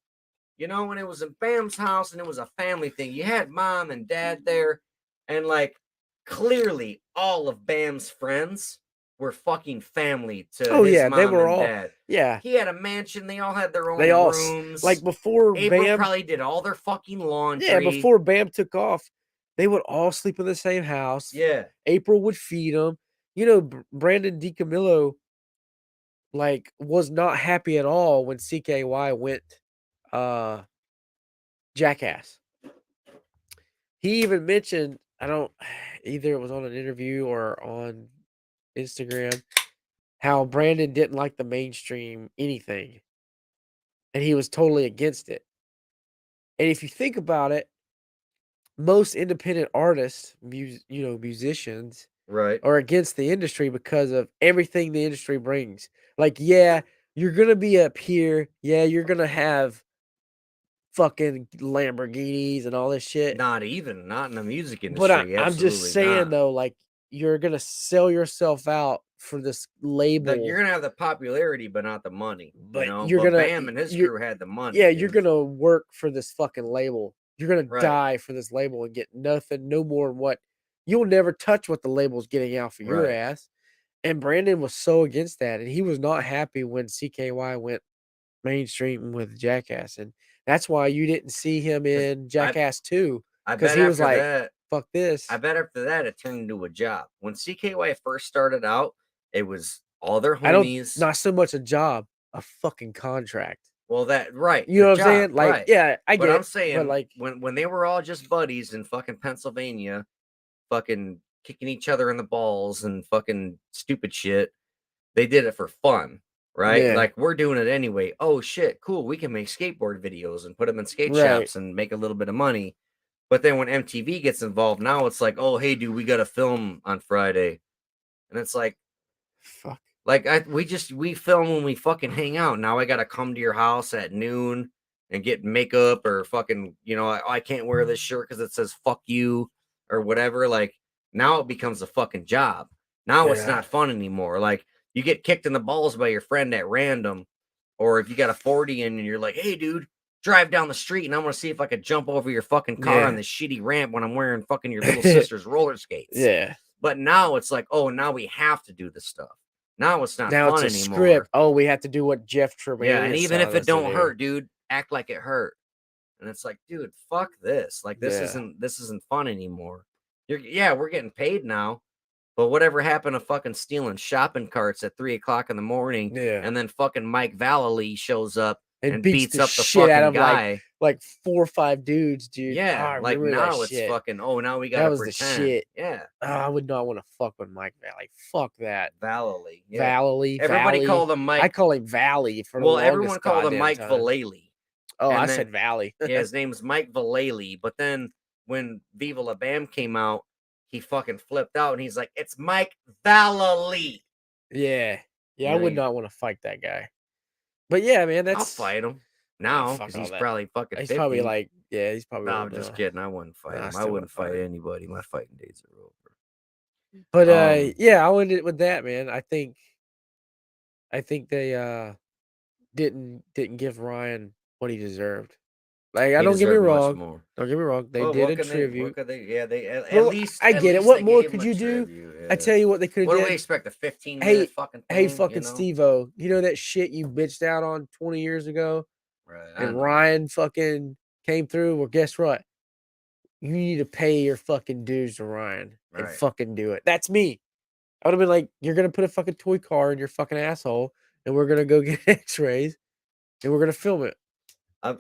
You know, when it was in Bam's house and it was a family thing. You had mom and dad there, and like clearly all of Bam's friends were fucking family to Oh, his yeah, they mom were and all dad. yeah, He had a mansion, they all had their they own all s like, rooms. before April Bam probably did all their fucking yeah, laundry. before Bam took off, they would all sleep in the same house. Yeah. April would feed them. You know, Brandon DiCamillo, like, was not happy at all when CKY went, uh, Jackass. He even mentioned I don't either it was on an interview or on Instagram, how Brandon didn't like the mainstream anything, and he was totally against it. And if you think about it, most independent artists, musicians Right. are against the industry because of everything the industry brings. Like, yeah, you're gonna be up here. Yeah, you're gonna have fucking Lamborghinis and all this shit. Not even, not in the music But industry. I'm just Absolutely saying not. though, like, you're gonna sell yourself out for this You're label, gonna have the popularity, but not the money, you but know. you're But gonna Bam and his you're crew had the yeah, money. It you're was gonna work for this fucking label. You're gonna right, die for this label and get nothing, no more than what you'll never touch what the label's getting out for your right. ass. And Brandon was so against that, and he was not happy when CKY went mainstream with Jackass, and that's why you didn't see him Because in I, Jackass 2, I because bet he was after like, that, "Fuck this." it turned into a job. When CKY first started out, it was all their I don't homies. not so much a job, a fucking contract. Well, that right, You the know what I'm job, saying? Like, right. yeah, I But get I'm it, but, saying like when they were all just buddies in fucking Pennsylvania, fucking kicking each other in the balls and fucking stupid shit. They did it for fun, right? yeah, Like we're doing it anyway. Oh shit, cool. We can make skateboard videos and put them in skate right. shops and make a little bit of money. But then when MTV gets involved, now it's like, oh hey, dude, we got to film on Friday, and it's Fuck. like we film when we fucking hang out. Now I got to come to your house at noon and get makeup or fucking, I can't wear this shirt because it says fuck you or whatever. Like now it becomes a fucking job. Now it's Yeah. not fun anymore. Like you get kicked in the balls by your friend at random, or if you got a 40 in and you're like, hey dude, drive down the street and I'm gonna see if I could jump over your fucking car on Yeah. this shitty ramp when I'm wearing fucking your little sister's roller skates. Yeah. But now it's like, oh, now we have to do this stuff. Now it's not Now it's fun a anymore. script. Oh, we have to do what Jeff Yeah, and Tremelius even if tells it us to don't do. hurt, dude, act like it hurt. And it's like, dude, fuck this. Like this Yeah. isn't fun anymore. We're getting paid now. But whatever happened to fucking stealing shopping carts at 3 o'clock in the morning, Yeah. and then fucking Mike Vallely shows up And and beats beats the up the shit out fucking of guy? like 4 or 5 dudes, dude. Oh, Yeah, I like remember that now it's shit. fucking. Oh, now we That gotta was the pretend. shit. Yeah, Oh, I would not want to fuck with Mike Valley. Fuck that. Vallely. Yeah. Valley. Everybody Valley. called him Mike. I call him Valley for the Well, longest everyone called him goddamn Mike time. Vallely. Oh, And I then- said Valley. Yeah, his name's Mike Vallely. But then when Viva La Bam came out, he fucking flipped out and he's like, "It's Mike Vallely." Yeah. Yeah, You I know, would you- not want to fight that guy. But yeah, man, I'll that's fight him now fuck because all he's that. probably fucking He's 50. probably like, yeah, he's probably No, old I'm just now. kidding. I wouldn't fight Nah, I him. I still wouldn't wouldn't fight fight. anybody. My fighting days are over. But yeah, I went with that, man. I think they didn't give Ryan what he deserved. Like, I He don't get me deserved much wrong. more. Don't get me wrong. They Well, did what a can they? What tribute. could they? Yeah, they at Well, least. I at get it. least What they more gave him could a you do? tribute, I yeah. tell you what they could What have do we did. expect? A 15-minute Hey, fucking thing? hey, fucking you know? Steve-O, you know that shit you bitched out on 20 years ago, Right. I and know. Ryan fucking came through? Well, guess what? You need to pay your fucking dues to Ryan and Right. fucking do it. That's me. I would have been like, you're gonna put a fucking toy car in your fucking asshole, and we're gonna go get X-rays, and we're gonna film it.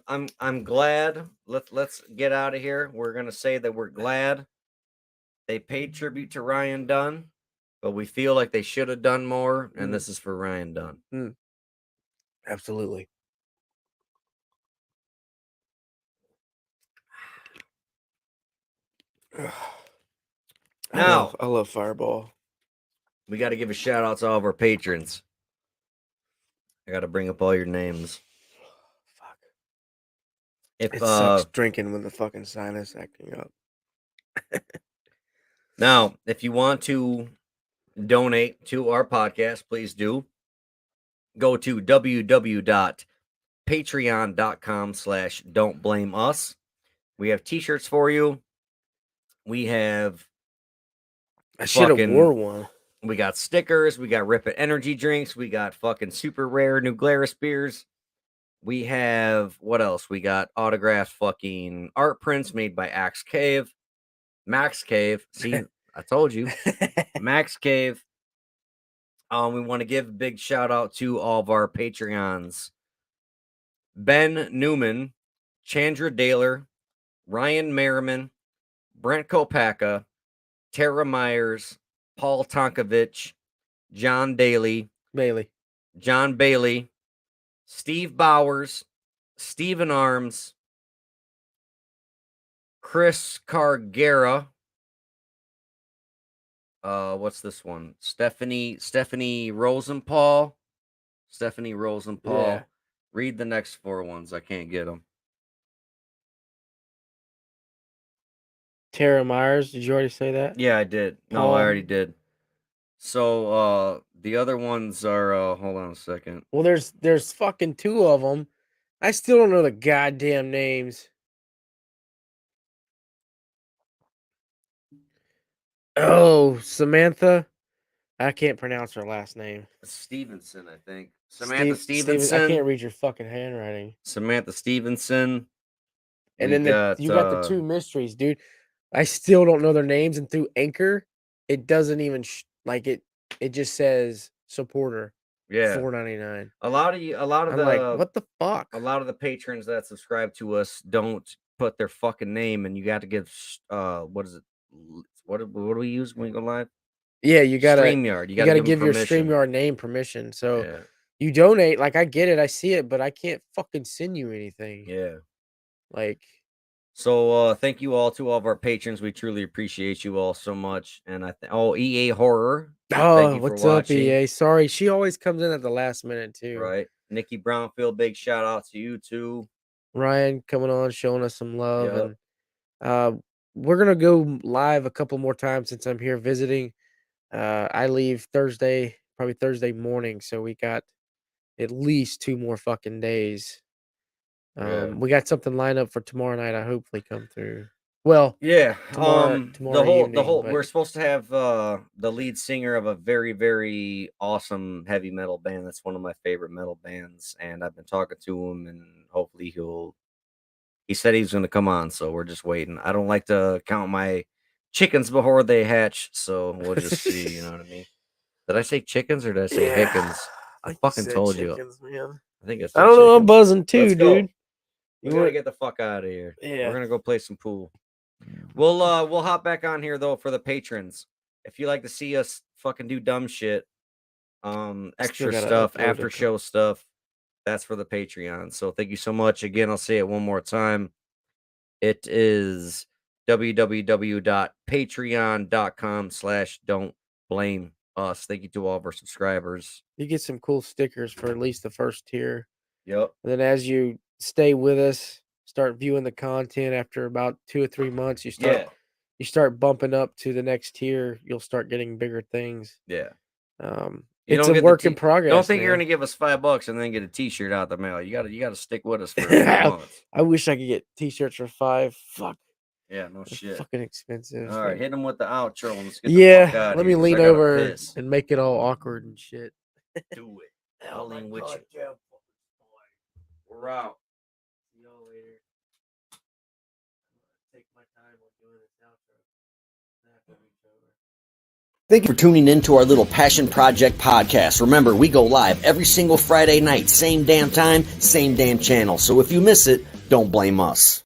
I'm glad. Let's get out of here. We're gonna say that we're glad they paid tribute to Ryan Dunn, but we feel like they should have done more, and this is for Ryan Dunn. Absolutely. Now I love Fireball. we got to give a shout out to all of our patrons. I got to bring up all your names. Fuck. If It sucks drinking with the fucking sinus acting up. Now, if you want to donate to our podcast, please do. Go to www.patreon.com/don'tblameus. We have t-shirts for you. We have I should have wore one. We got stickers. We got Rip It energy drinks. We got fucking super rare New Glarus beers. We have, what else? We got autographed fucking art prints made by Max Cave. See, I told you. Max Cave. We want to give a big shout out to all of our Patreons. Ben Newman, Chandra Daler, Ryan Merriman, Brent Kopaka, Tara Myers, Paul Tonkovich, John Daly, John Bailey, Steve Bowers, Stephen Arms, Chris Cargera. What's this one? Stephanie Rosenpaul. Yeah. Read the next 4 ones. I can't get them. Tara Myers, did you already say that? Yeah, I did. No, Paul. I already did. So the other ones are hold on a second. Well, there's fucking 2 of them. I still don't know the goddamn names. Oh, Samantha. I can't pronounce her last name. Stevenson, I think. Samantha Stevenson. Stevenson. I can't read your fucking handwriting. Samantha Stevenson. And then you got the 2 mysteries, dude. I still don't know their names, and through Anchor, it doesn't even like it. It just says supporter. Yeah, $4.99. A lot of I'm like, what the fuck? A lot of the patrons that subscribe to us don't put their fucking name, and you got to give what is it? What do we use when we go live? Yeah, you gotta StreamYard. You gotta give your permission. StreamYard name permission. So Yeah. you donate. Like, I get it, I see it, but I can't fucking send you anything. Yeah. Like, so thank you all to all of our patrons. We truly appreciate you all so much. And EA Horror. oh, what's up, EA? Sorry, she always comes in at the last minute too. Right. Nikki Brownfield, big shout out to you too. Ryan coming on, showing us some love. Yep. And we're gonna go live a couple more times since I'm here visiting. I leave Thursday, probably Thursday morning, so we got at least 2 more fucking days. Yeah. We got something lined up for tomorrow night. I hopefully come through. Well, Yeah. tomorrow The evening, whole but we're supposed to have the lead singer of a very, very awesome heavy metal band. That's one of my favorite metal bands, and I've been talking to him, and hopefully he said he was gonna come on, so we're just waiting. I don't like to count my chickens before they hatch, so we'll just see, you know what I mean? Did I say chickens or did I say yeah, hickens? I I think you fucking said told you. chickens, man. I think I I said don't know. I'm chickens. buzzing too, Let's go. dude. We You gotta want? get the fuck out of here. Yeah. We're gonna go play some pool. We'll hop back on here though for the patrons. If you like to see us fucking do dumb shit, Still extra gotta stuff, upload after a show stuff, that's for the Patreon. So thank you so much. Again, I'll say it one more time. It is www.patreon.com/don't blame us. Thank you to all of our subscribers. You get some cool stickers for at least the first tier. Yep. And then as you stay with us, start viewing the content after about 2 or 3 months, Yeah. you start bumping up to the next tier. You'll start getting bigger things. Yeah. You It's don't a get work in Don't progress, think you're man. gonna give us $5 and then get a T-shirt out the mail. You gotta stick with us for a few months. I wish I could get t-shirts for 5. Fuck, Yeah, no they're shit. fucking expensive. All right, hit them with the outro and let's get the fuck Yeah, out of let here me 'cause I lean gotta over piss. and make it all awkward and shit. Do it. Oh I'll my lean with God, you. Jeff. We're out. See y'all later. Take my time on doing this outro. Thank you for tuning in to our little Passion Project podcast. Remember, we go live every single Friday night, same damn time, same damn channel. So if you miss it, don't blame us.